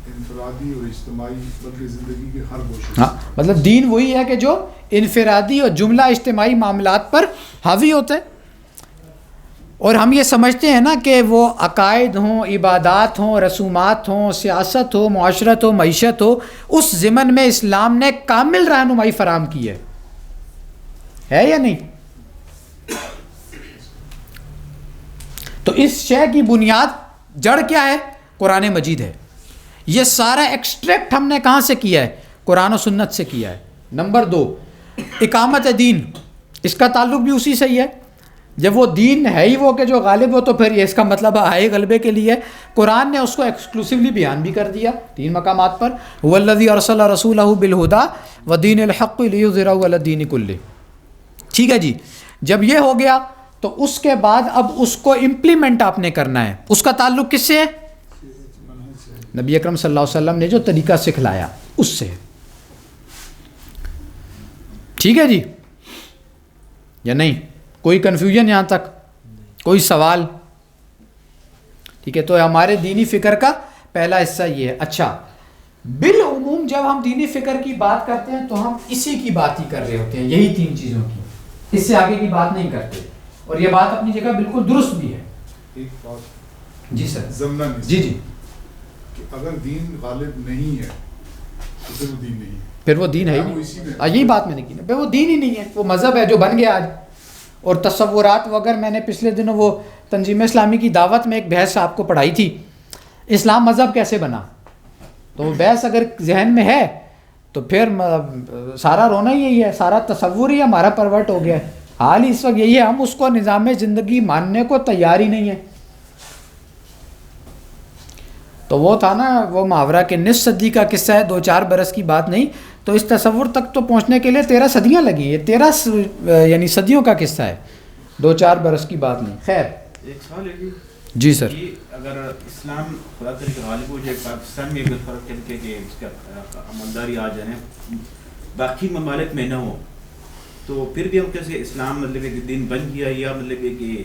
انفرادی اور اجتماعی بلکہ زندگی کے ہر گوشے، ہاں مطلب دین وہی ہے کہ جو انفرادی اور جملہ اجتماعی معاملات پر حاوی ہوتا ہے. اور ہم یہ سمجھتے ہیں نا کہ وہ عقائد ہوں، عبادات ہوں، رسومات ہوں، سیاست ہو، معاشرت ہو، معیشت ہو، اس ضمن میں اسلام نے کامل رہنمائی فراہم کی ہے یا نہیں؟ تو اس شے کی بنیاد، جڑ کیا ہے؟ قرآن مجید ہے. یہ سارا ایکسٹریکٹ ہم نے کہاں سے کیا ہے؟ قرآن و سنت سے کیا ہے. نمبر 2 اقامت دین، اس کا تعلق بھی اسی سے ہی ہے. جب وہ دین ہے ہی وہ کہ جو غالب ہو، تو پھر یہ اس کا مطلب آئے غلبے کے لیے. قرآن نے اس کو ایکسکلوسیولی بیان بھی کر دیا 3 مقامات پر، هو الذی ارسل رسولہ بالہدی ودین الحق لیظہرہ علی الدین کلہ. ٹھیک ہے جی. جب یہ ہو گیا تو اس کے بعد اب اس کو امپلیمنٹ آپ نے کرنا ہے. اس کا تعلق کس سے ہے؟ نبی اکرم صلی اللہ علیہ وسلم نے جو طریقہ سکھلایا اس سے. ٹھیک ہے جی یا نہیں؟ کوئی کنفیوژن یہاں تک؟ کوئی سوال؟ ٹھیک ہے. تو ہمارے دینی فکر کا پہلا حصہ یہ ہے. اچھا، بالعموم جب ہم دینی فکر کی بات کرتے ہیں تو ہم اسی کی بات ہی کر رہے ہوتے ہیں، یہی 3 چیزوں کی، اس سے آگے کی بات نہیں کرتے. اور یہ بات اپنی جگہ بالکل درست بھی ہے. ایک بات جی سر. ضمناً جی جی. کہ اگر دین غالب نہیں ہے تو پھر وہ دین نہیں ہے. پھر وہ دین ہے ہی نہیں. یہی بات میں نے کی نا، پھر وہ دین ہی نہیں ہے، وہ مذہب ہے جو بن گیا آج. اور تصورات وغیرہ، میں نے پچھلے دنوں وہ تنظیم اسلامی کی دعوت میں ایک بحث آپ کو پڑھائی تھی، اسلام مذہب کیسے بنا. تو وہ بحث اگر ذہن میں ہے تو پھر سارا رونا ہی یہی ہے، سارا تصور ہی ہمارا پرورٹ ہو گیا ہے. حال ہی اس وقت یہی ہے، ہم اس کو نظام زندگی ماننے کو تیار ہی نہیں ہے. تو وہ تھا نا وہ محاورہ کہ نصف صدی کا قصہ ہے، 2-4 برس کی بات نہیں. تو اس تصور تک تو پہنچنے کے لیے 13 صدیاں لگی ہیں. 13 یعنی صدیوں کا قصہ ہے، 2-4 برس کی بات نہیں. خیر ایک سوال ہے جی سر. اگر اسلام خدا کرے کہ غالب ہو جائے پاکستان میں، اگر فرق کر کے کہ اس کا عملداری آ جائے باقی ممالک میں نہ ہو، تو پھر بھی ہم کیسے اسلام مطلب کہ دین بن گیا، یا مطلب کہ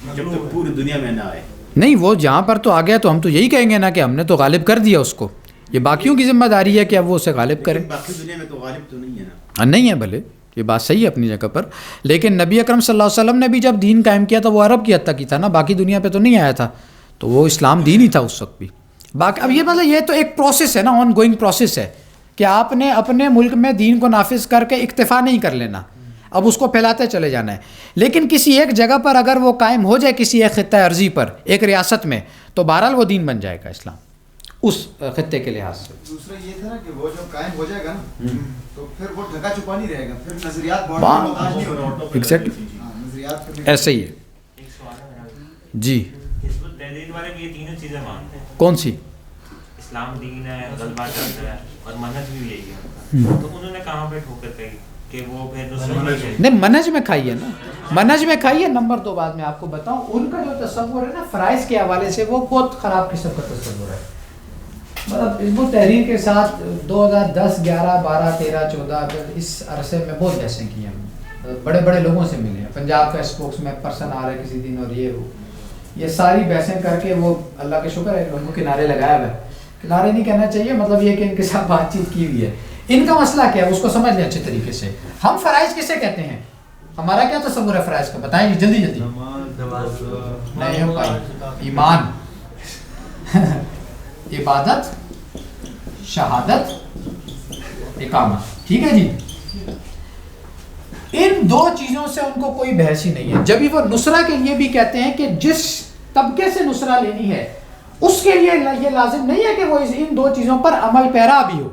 جب تک پوری دنیا میں نہ آئے؟ نہیں، وہ جہاں پر تو آ گیا تو ہم تو یہی کہیں گے نا کہ ہم نے تو غالب کر دیا اس کو. یہ باقیوں کی ذمہ داری ہے کہ اب وہ اسے غالب کریں. باقی دنیا میں تو غالب تو نہیں ہے نا. نہیں ہے، بھلے یہ بات صحیح ہے اپنی جگہ پر، لیکن نبی اکرم صلی اللہ علیہ وسلم نے بھی جب دین قائم کیا تو وہ عرب کی حد تک ہی تھا نا، باقی دنیا پہ تو نہیں آیا تھا. تو وہ اسلام دین ہی تھا اس وقت بھی. باقی اب یہ مطلب یہ تو ایک پروسیس ہے نا، آن گوئنگ پروسیس ہے کہ آپ نے اپنے ملک میں دین کو نافذ کر کے اکتفا نہیں کر لینا، اب اس کو پھیلاتے چلے جانا ہے. لیکن کسی ایک جگہ پر اگر وہ قائم ہو جائے، کسی ایک خطہ ارضی پر، ایک ریاست میں، تو بہرحال وہ دین بن جائے گا اسلام. اس خطے کے لحاظ سے. دوسرا یہ تھا نا کہ وہ جب قائم ہو جائے گا نا تو پھر وہ ڈھکا چھپا نہیں رہے گا, پھر نظریات بہت محتاج نہیں ہوگا. ایگزیکٹلی نظریات ایسے ہی ہے. ایک سوال ہے میرا جی حزب التحریر والے یہ تینوں چیزیں مانتے ہیں, کون سی؟ اسلام دین ہے, غلبہ چلتا ہے اور منہج بھی یہی ہے, تو انہوں نے کہاں پہ ٹھوکر کہی کہ وہ پھر نہیں منہج میں کھائی ہے نا, منہج میں کھائی ہے. نمبر 2 بعد میں آپ کو بتاؤں, ان کا جو تصور ہے نا فرائض کے حوالے سے وہ بہت خراب قسم کا تصور ہے. مطلب حزب التحریر کے ساتھ 2010 11 12 13 14 اس عرصے میں بہت بحثیں کی ہیں, بڑے بڑے لوگوں سے ملے ہیں. پنجاب کا اسپوکس میں پرسن آ رہا ہے کسی دن, اور یہ ساری بحثیں کر کے وہ اللہ کا شکر ہے کہ ان کو کنارے لگایا ہوا ہے. کنارے نہیں کہنا چاہیے, مطلب یہ کہ ان کے ساتھ بات چیت کی ہوئی ہے. ان کا مسئلہ کیا ہے اس کو سمجھ لیں اچھے طریقے سے. ہم فرائض کسے کہتے ہیں, ہمارا کیا تصور ہے فرائض کا, بتائیں جی جلدی جلدی. نہیں ہو پائی. ایمان, عبادت, شہادت, اقامت. ٹھیک ہے جی, ان 2 چیزوں سے ان کو کوئی بحث ہی نہیں ہے. جبھی وہ نصرہ کے لیے بھی کہتے ہیں کہ جس طبقے سے نصرہ لینی ہے اس کے لیے یہ لازم نہیں ہے کہ وہ ان 2 چیزوں پر عمل پیرا بھی ہو.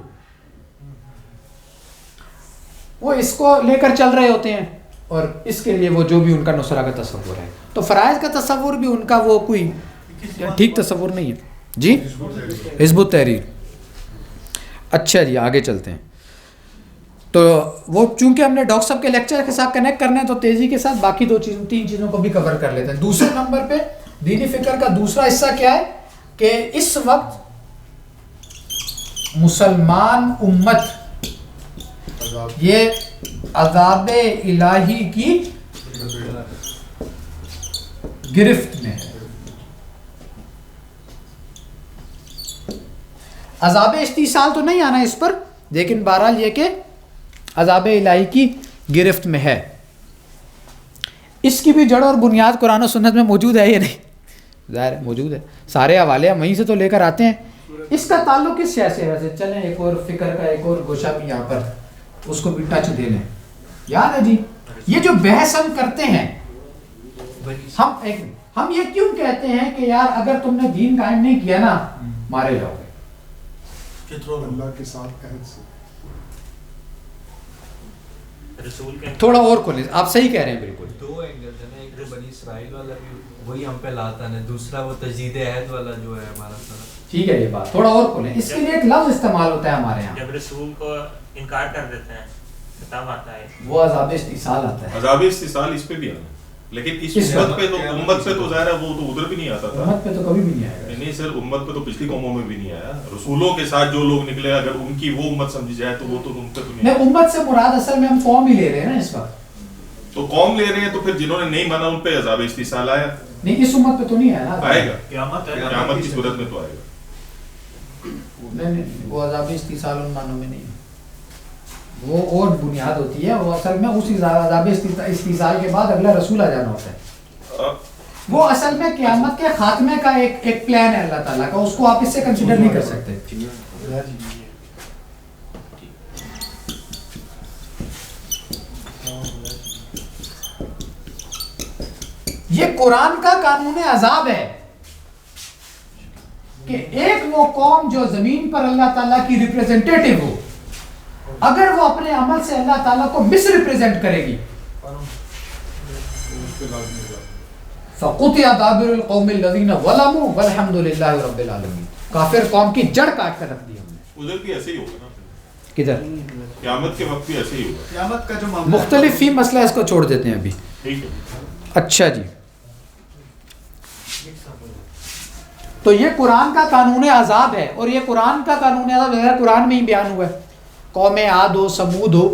وہ اس کو لے کر چل رہے ہوتے ہیں اور اس کے لیے وہ جو بھی ان کا نصرہ کا تصور ہے. تو فرائض کا تصور بھی ان کا وہ کوئی ٹھیک تصور نہیں ہے. جی حزب التحریر. اچھا جی آگے چلتے ہیں. تو وہ چونکہ ہم نے ڈاکٹر صاحب کے لیکچر کے ساتھ کنیکٹ کرنا ہے تو تیزی کے ساتھ باقی 3 چیزوں کو بھی کور کر لیتے ہیں. دوسرے نمبر پہ دینی فکر کا دوسرا حصہ کیا ہے کہ اس وقت مسلمان امت یہ عذاب الہی کی گرفت میں ہے. عذاب استیصال تو نہیں آنا اس پر, لیکن بہرحال یہ کہ عذاب الہی کی گرفت میں ہے. اس کی بھی جڑ اور بنیاد قرآن و سنت میں موجود ہے یا نہیں؟ ظاہر ہے موجود ہے, سارے حوالے ہم وہیں سے تو لے کر آتے ہیں. اس کا تعلق کس سیاسی ہے ویسے؟ چلیں ایک اور فکر کا ایک اور گوشہ بھی یہاں پر اس کو بھی ٹچ دے لیں. یاد ہے جی یہ جو بحث ہم کرتے ہیں, ہم یہ کیوں کہتے ہیں کہ یار اگر تم نے دین قائم نہیں کیا نا مارے جاؤ گے. اللہ کے ساتھ عہد سے رسول کے تھوڑا اور کھولیں, آپ صحیح کہہ رہے ہیں بالکل. 2 اینگلز ہیں نا, ایک تو بنی اسرائیل والا بھی وہی ہم پہ لاتا ہے, دوسرا وہ تجدید عہد والا جو ہے ہمارا سارا. ٹھیک ہے یہ بات تھوڑا اور کھولیں. اس کے لیے ایک لفظ استعمال ہوتا ہے ہمارے یہاں, جب رسول کو انکار کر دیتے ہیں خطاب آتا ہے وہ عذاب استیصال آتا ہے. عذاب استیصال اس پہ بھی آنا, لیکن اس امت پہ تو ظاہر ہے وہ تو ادھر بھی نہیں آتا تھا. امت پہ تو کبھی بھی نہیں آئے گا. نہیں سر, امت پہ تو پچھلی قوموں میں بھی نہیں آیا. رسولوں کے ساتھ جو لوگ نکلے اگر ان کی وہ امت سمجھی جائے تو وہ تو ان پہ تو نہیں. امت سے مراد اصل میں ہم قوم ہی لے رہے ہیں نا اس وقت. تو قوم لے رہے ہیں تو پھر جنہوں نے نہیں مانا ان پہ عذاب استیصال آیا. نہیں اس امت پہ تو نہیں آیا نا, آئے گا قیامت کی صورت میں تو آئے گا. نہیں وہ عذاب استیصال ان معنوں میں نہیں ہے, وہ اور بنیاد ہوتی ہے. وہ اصل میں اسی عذاب استیصال کے بعد اگلا رسول آ جانا ہوتا ہے. وہ اصل میں قیامت کے خاتمے کا ایک پلان ہے اللہ تعالیٰ کا, اس کو آپ اس سے کنسیڈر نہیں کر سکتے. یہ قرآن کا قانون عذاب ہے کہ ایک وہ قوم جو زمین پر اللہ تعالیٰ کی ریپریزنٹیٹیو ہو, اگر وہ اپنے عمل سے اللہ تعالیٰ کو مس ریپریزنٹ کرے گی فَقُطِعَ دَابِرُ الْقَوْمِ الَّذِينَ ظَلَمُوا وَالْحَمْدُ لِلَّهِ رَبِّ الْعَالَمِينَ. کافر قوم کی جڑ کاٹ کر رکھ دی ہم نے. ادھر بھی ایسے ہی ہوگا نا, کدھر قیامت کے وقت بھی ایسے ہی ہوگا. قیامت کا جو معاملہ مختلف ہی مسئلہ, اس کو چھوڑ دیتے ہیں ابھی. ٹھیک ہے. اچھا جی, تو یہ قرآن کا قانون عذاب ہے, اور یہ قرآن کا قانون عذاب قرآن میں ہی بیان ہوا ہے. قوم عاد ہو, سمود ہو,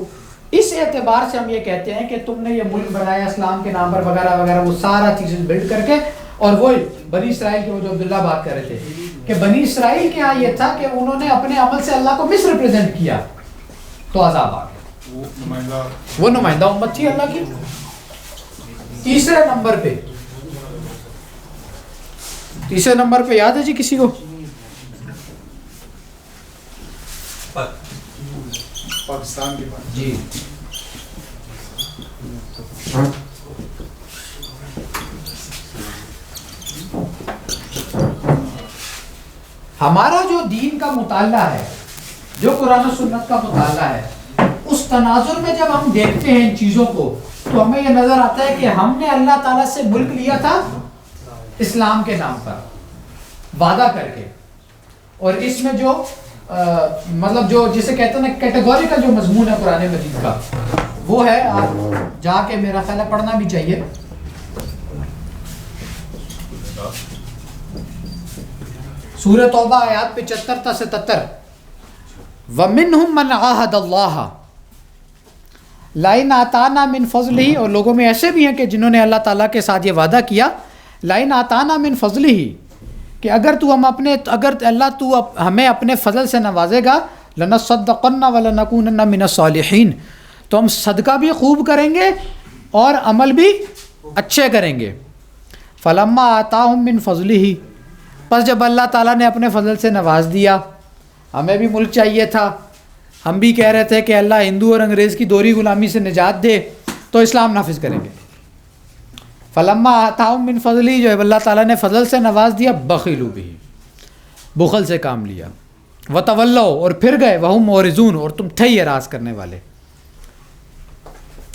اس اعتبار سے ہم یہ کہتے ہیں کہ تم نے یہ ملک بنایا اسلام کے نام پر وغیرہ وغیرہ, وہ سارا چیزیں بلڈ کر کے. اور وہ بنی اسرائیل کے, وہ جو عبداللہ بات کر رہے تھے کہ بنی اسرائیل کے ہاں یہ تھا کہ انہوں نے اپنے عمل سے اللہ کو مس ریپریزنٹ کیا تو عذاب آ گیا. وہ نمائندہ امت تھی اللہ کی. تیسرے نمبر پہ یاد ہے جی کسی کو؟ پاکستان کے پاس جی ہمارا جو دین کا مطالعہ ہے، جو قرآن و سنت کا مطالعہ ہے، اس تناظر میں جب ہم دیکھتے ہیں ان چیزوں کو تو ہمیں یہ نظر آتا ہے کہ ہم نے اللہ تعالیٰ سے ملک لیا تھا اسلام کے نام پر وعدہ کر کے، اور اس میں جو مطلب جو جسے کہتے ہیں نا کیٹیگوریکل جو مضمون ہے قرآن مجید کا، وہ ہے، آپ جا کے میرا خیال ہے پڑھنا بھی چاہیے، سورہ توبہ آیات 75 تا 77، وَمِنْهُمْ مَنْ عَاهَدَ اللَّهَ لَئِنْ آتَانَا مِنْ فَضْلِهِ، اور لوگوں میں ایسے بھی ہیں کہ جنہوں نے اللہ تعالیٰ کے ساتھ یہ وعدہ کیا، لَئِنْ آتَانَا مِنْ فَضْلِهِ، کہ اگر تو ہمیں اپنے فضل سے نوازے گا، لَنَصَّدَّقَنَّ وَلَنَكُونَنَّ مِنَ الصَّالِحِينَ، تو ہم صدقہ بھی خوب کریں گے اور عمل بھی اچھے کریں گے۔ فَلَمَّا آتَاهُمْ مِنْ فَضْلِهِ، پس جب اللہ تعالیٰ نے اپنے فضل سے نواز دیا، ہمیں بھی ملک چاہیے تھا، ہم بھی کہہ رہے تھے کہ اللہ ہندو اور انگریز کی دوہری غلامی سے نجات دے تو اسلام نافذ کریں گے۔ فلما آتاہم من فضلی، جو اللہ تعالیٰ نے فضل سے نواز دیا، بخلوا بہ، بخل سے کام لیا، وتولوا، اور پھر گئے، وہم معرضون، اور تم تھے اعراض کرنے والے،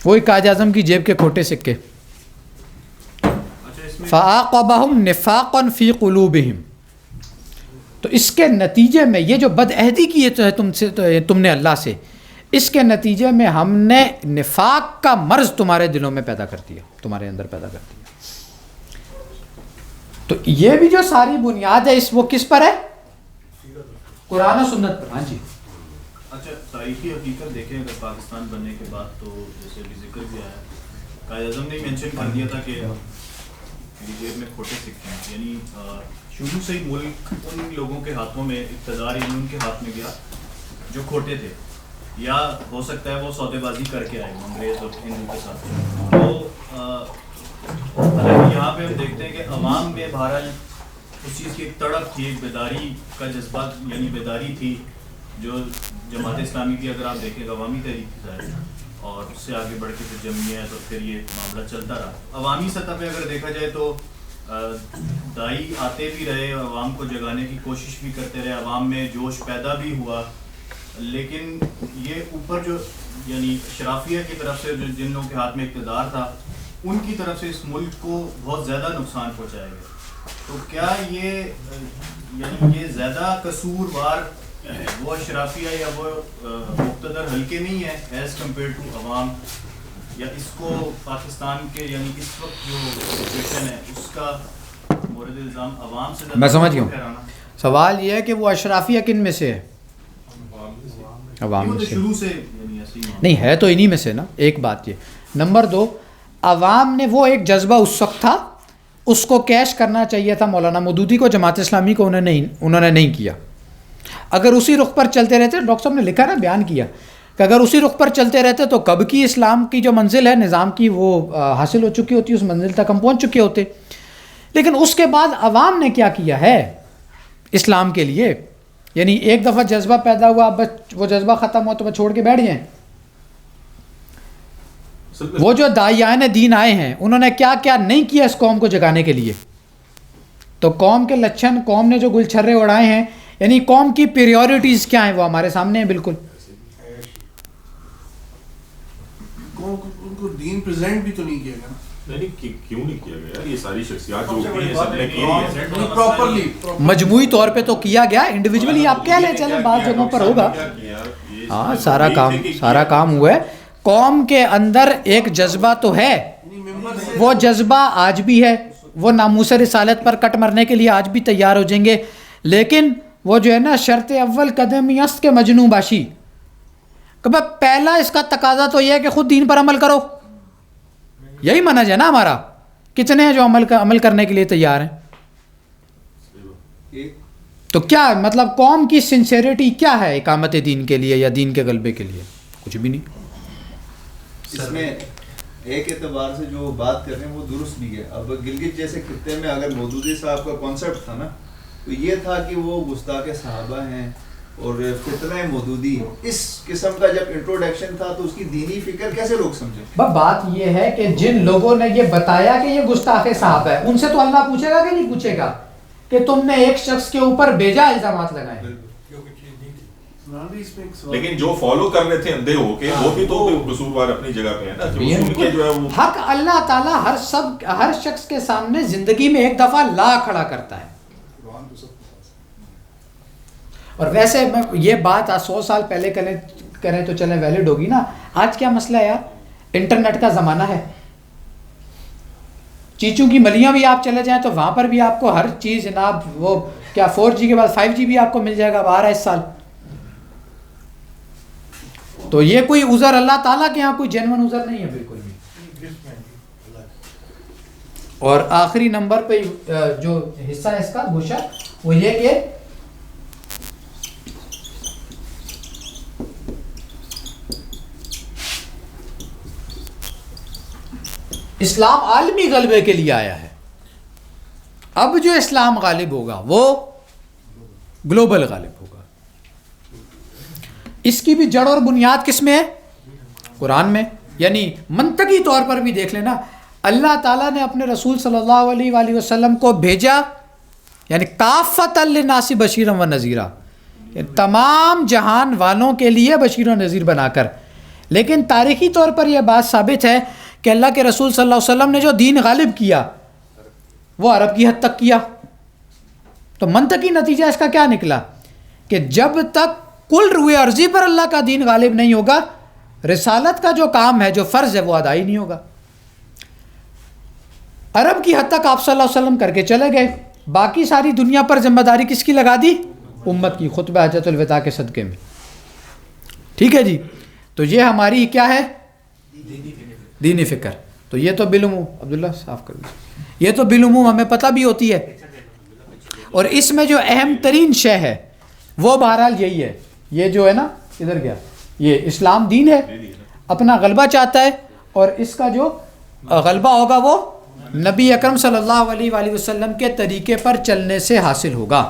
وہی قائد اعظم کی جیب کے کھوٹے سکے۔ فَعَاقَبَهُمْ نِفَاقًا فِي قُلُوبِهِمْ، تو اس کے نتیجے میں یہ جو بد عہدی کی ہے تم نے اللہ سے، اس کے نتیجے میں ہم نے نفاق کا مرض تمہارے دلوں میں پیدا کر دیا، تمہارے اندر پیدا کر دیا۔ تو یہ بھی جو ساری بنیاد ہے وہ کس پر ہے؟ قرآن و سنت پر۔ ہاں جی، اچھا، تاریخی حقیقت دیکھیں اگر پاکستان بننے کے بعد، تو جیسے بھی ذکر کیا ہے، قائد اعظم نے مینشن کر دیا تھا کہ جیب میں کھوٹے سکے ہیں، یعنی شروع سے ہی ملک ان لوگوں کے ہاتھوں میں، اقتدار یعنی ان کے ہاتھ میں گیا جو کھوٹے تھے، یا ہو سکتا ہے وہ سودے بازی کر کے آئے انگریز اور ہندو کے ساتھ۔ تو یہاں پہ ہم دیکھتے ہیں کہ عوام میں بہرحال اس چیز کی ایک تڑپ تھی، ایک بیداری کا جذبہ، یعنی بیداری تھی، جو جماعت اسلامی کی اگر آپ دیکھیں عوامی تحریک تھی ظاہر، اور اس سے آگے بڑھ کے پھر جمعیت، اور پھر یہ معاملہ چلتا رہا۔ عوامی سطح پہ اگر دیکھا جائے تو دائی آتے بھی رہے، عوام کو جگانے کی کوشش بھی کرتے رہے، عوام میں جوش پیدا بھی ہوا، لیکن یہ اوپر جو یعنی اشرافیہ کی طرف سے جن لوگوں کے ہاتھ میں اقتدار تھا، ان کی طرف سے اس ملک کو بہت زیادہ نقصان پہنچایا گیا۔ تو کیا یہ زیادہ قصوروار وہ اشرافیہ یا وہ مقتدر حلقے نہیں ہے ایز کمپیئر ٹو عوام، یا اس کو پاکستان کے یعنی اس وقت جو سچویشن ہے اس کا مورد الزام عوام سے؟ میں سمجھ گیا ہوں، سوال یہ ہے کہ وہ اشرافیہ کن میں سے ہے؟ عوام میں سے شروع سے نہیں ہے، تو انہی میں سے نا۔ ایک بات یہ، نمبر دو، عوام نے وہ ایک جذبہ اس وقت تھا، اس کو کیش کرنا چاہیے تھا مولانا مودودی کو، جماعت اسلامی کو انہوں نے نہیں کیا۔ اگر اسی رخ پر چلتے رہتے، ڈاکٹر صاحب نے لکھا نا، بیان کیا کہ اگر اسی رخ پر چلتے رہتے تو کب کی اسلام کی جو منزل ہے نظام کی وہ حاصل ہو چکی ہوتی، اس منزل تک ہم پہنچ چکے ہوتے۔ لیکن اس کے بعد عوام نے کیا کیا ہے اسلام کے لیے؟ یعنی ایک دفعہ جذبہ پیدا ہوا، بس وہ جذبہ ختم ہو تو بس چھوڑ کے بیٹھ جائیں۔ وہ جو داعیان دین آئے ہیں انہوں نے کیا کیا نہیں کیا اس قوم کو جگانے کے لیے؟ تو قوم کے لچھن، قوم نے جو گل چھرے اڑائے ہیں، یعنی قوم کی پریورٹیز کیا ہیں وہ ہمارے سامنے ہیں بالکل۔ ان کو دین پریزنٹ بھی تو نہیں کیا گیا، کیوں نہیں کیا گیا؟ یہ ساری شخصیات جو بھی ہیں سب نے کی ہے پراپرلی، مجموعی طور پہ تو کیا گیا، انڈیویجولی آپ کہہ لیں چلیں بعض جگہوں پر ہوگا، ہاں سارا کام ہوا ہے۔ قوم کے اندر ایک جذبہ تو ہے، وہ جذبہ آج بھی ہے، وہ ناموس رسالت پر کٹ مرنے کے لیے آج بھی تیار ہو جائیں گے، لیکن وہ جو ہے نا شرط اول قدمی است کے مجنوں باشی، کہ پہلا اس کا تقاضا تو یہ ہے کہ خود دین پر عمل کرو، یہی منہج ہے نا ہمارا۔ کتنے ہیں جو عمل کرنے کے لیے تیار ہیں؟ تو کیا مطلب قوم کی سنسیریٹی کیا ہے اقامت دین کے لیے یا دین کے غلبے کے لیے؟ کچھ بھی نہیں۔ اس میں ایک اعتبار سے جو بات کر رہے ہیں وہ درست بھی ہے۔ اب گلگت جیسے خطے میں اگر مودودی صاحب کا کانسیپٹ تھا نا، تو یہ تھا کہ وہ گستاخ صحابہ ہیں اور فتنہ مودودی، اس قسم کا جب انٹروڈکشن تھا تو اس کی دینی فکر کیسے لوگ سمجھیں؟ بات یہ ہے کہ جن لوگوں نے یہ بتایا کہ یہ گستاخ صحابہ ہے، ان سے تو اللہ پوچھے گا کہ نہیں پوچھے گا کہ تم نے ایک شخص کے اوپر بیجا الزامات لگائے. لیکن جو فالو کر رہے تھے اندھے ہو کے وہ بھی تو قصوروار اپنی جگہ پہ ہے نا, کہ اصول کے جو ہے وہ حق اللہ تعالیٰ ہر شخص کے سامنے زندگی میں ایک دفعہ لا کھڑا کرتا ہے. اور ویسے میں یہ بات 100 سال پہلے کریں تو چلیں ویلڈ ہوگی نا. آج کیا مسئلہ ہے یار, انٹرنیٹ کا زمانہ ہے, چیچوں کی ملیاں بھی آپ چلے جائیں تو وہاں پر بھی آپ کو ہر چیز جناب وہ کیا 4G کے بعد 5G بھی آپ کو مل جائے گا. اب آ رہا ہے اس سال. تو یہ کوئی عذر اللہ تعالیٰ کے یہاں کوئی جینون عذر نہیں ہے بالکل بھی. اور آخری نمبر پہ جو حصہ ہے اس کا گوشہ وہ یہ کہ اسلام عالمی غلبے کے لیے آیا ہے. اب جو اسلام غالب ہوگا وہ گلوبل غالب ہوگا. اس کی بھی جڑ اور بنیاد کس میں ہے؟ قرآن میں. یعنی منطقی طور پر بھی دیکھ لینا, اللہ تعالیٰ نے اپنے رسول صلی اللہ علیہ وآلہ وسلم کو بھیجا یعنی کافۃ للناس بشیرا و نذیرا, تمام جہان والوں کے لیے بشیر و نذیر بنا کر. لیکن تاریخی طور پر یہ بات ثابت ہے کہ اللہ کے رسول صلی اللہ علیہ وسلم نے جو دین غالب کیا وہ عرب کی حد تک کیا. تو منطقی نتیجہ اس کا کیا نکلا کہ جب تک کل روئے ارضی پر اللہ کا دین غالب نہیں ہوگا, رسالت کا جو کام ہے, جو فرض ہے, وہ ادا ہی نہیں ہوگا. عرب کی حد تک آپ صلی اللہ علیہ وسلم کر کے چلے گئے, باقی ساری دنیا پر ذمہ داری کس کی لگا دی؟ امت کی, خطبہ حجۃ الوداع کے صدقے میں. ٹھیک ہے جی. تو یہ ہماری کیا ہے؟ دینی فکر. تو یہ تو بالعموم عبداللہ صاف کر دیں, یہ تو بالعموم ہمیں پتہ بھی ہوتی ہے. اور اس میں جو اہم ترین شے ہے وہ بہرحال یہی ہے, یہ جو ہے نا ادھر گیا, یہ اسلام دین ہے, اپنا غلبہ چاہتا ہے, اور اس کا جو غلبہ ہوگا وہ نبی اکرم صلی اللہ علیہ وآلہ وسلم کے طریقے پر چلنے سے حاصل ہوگا.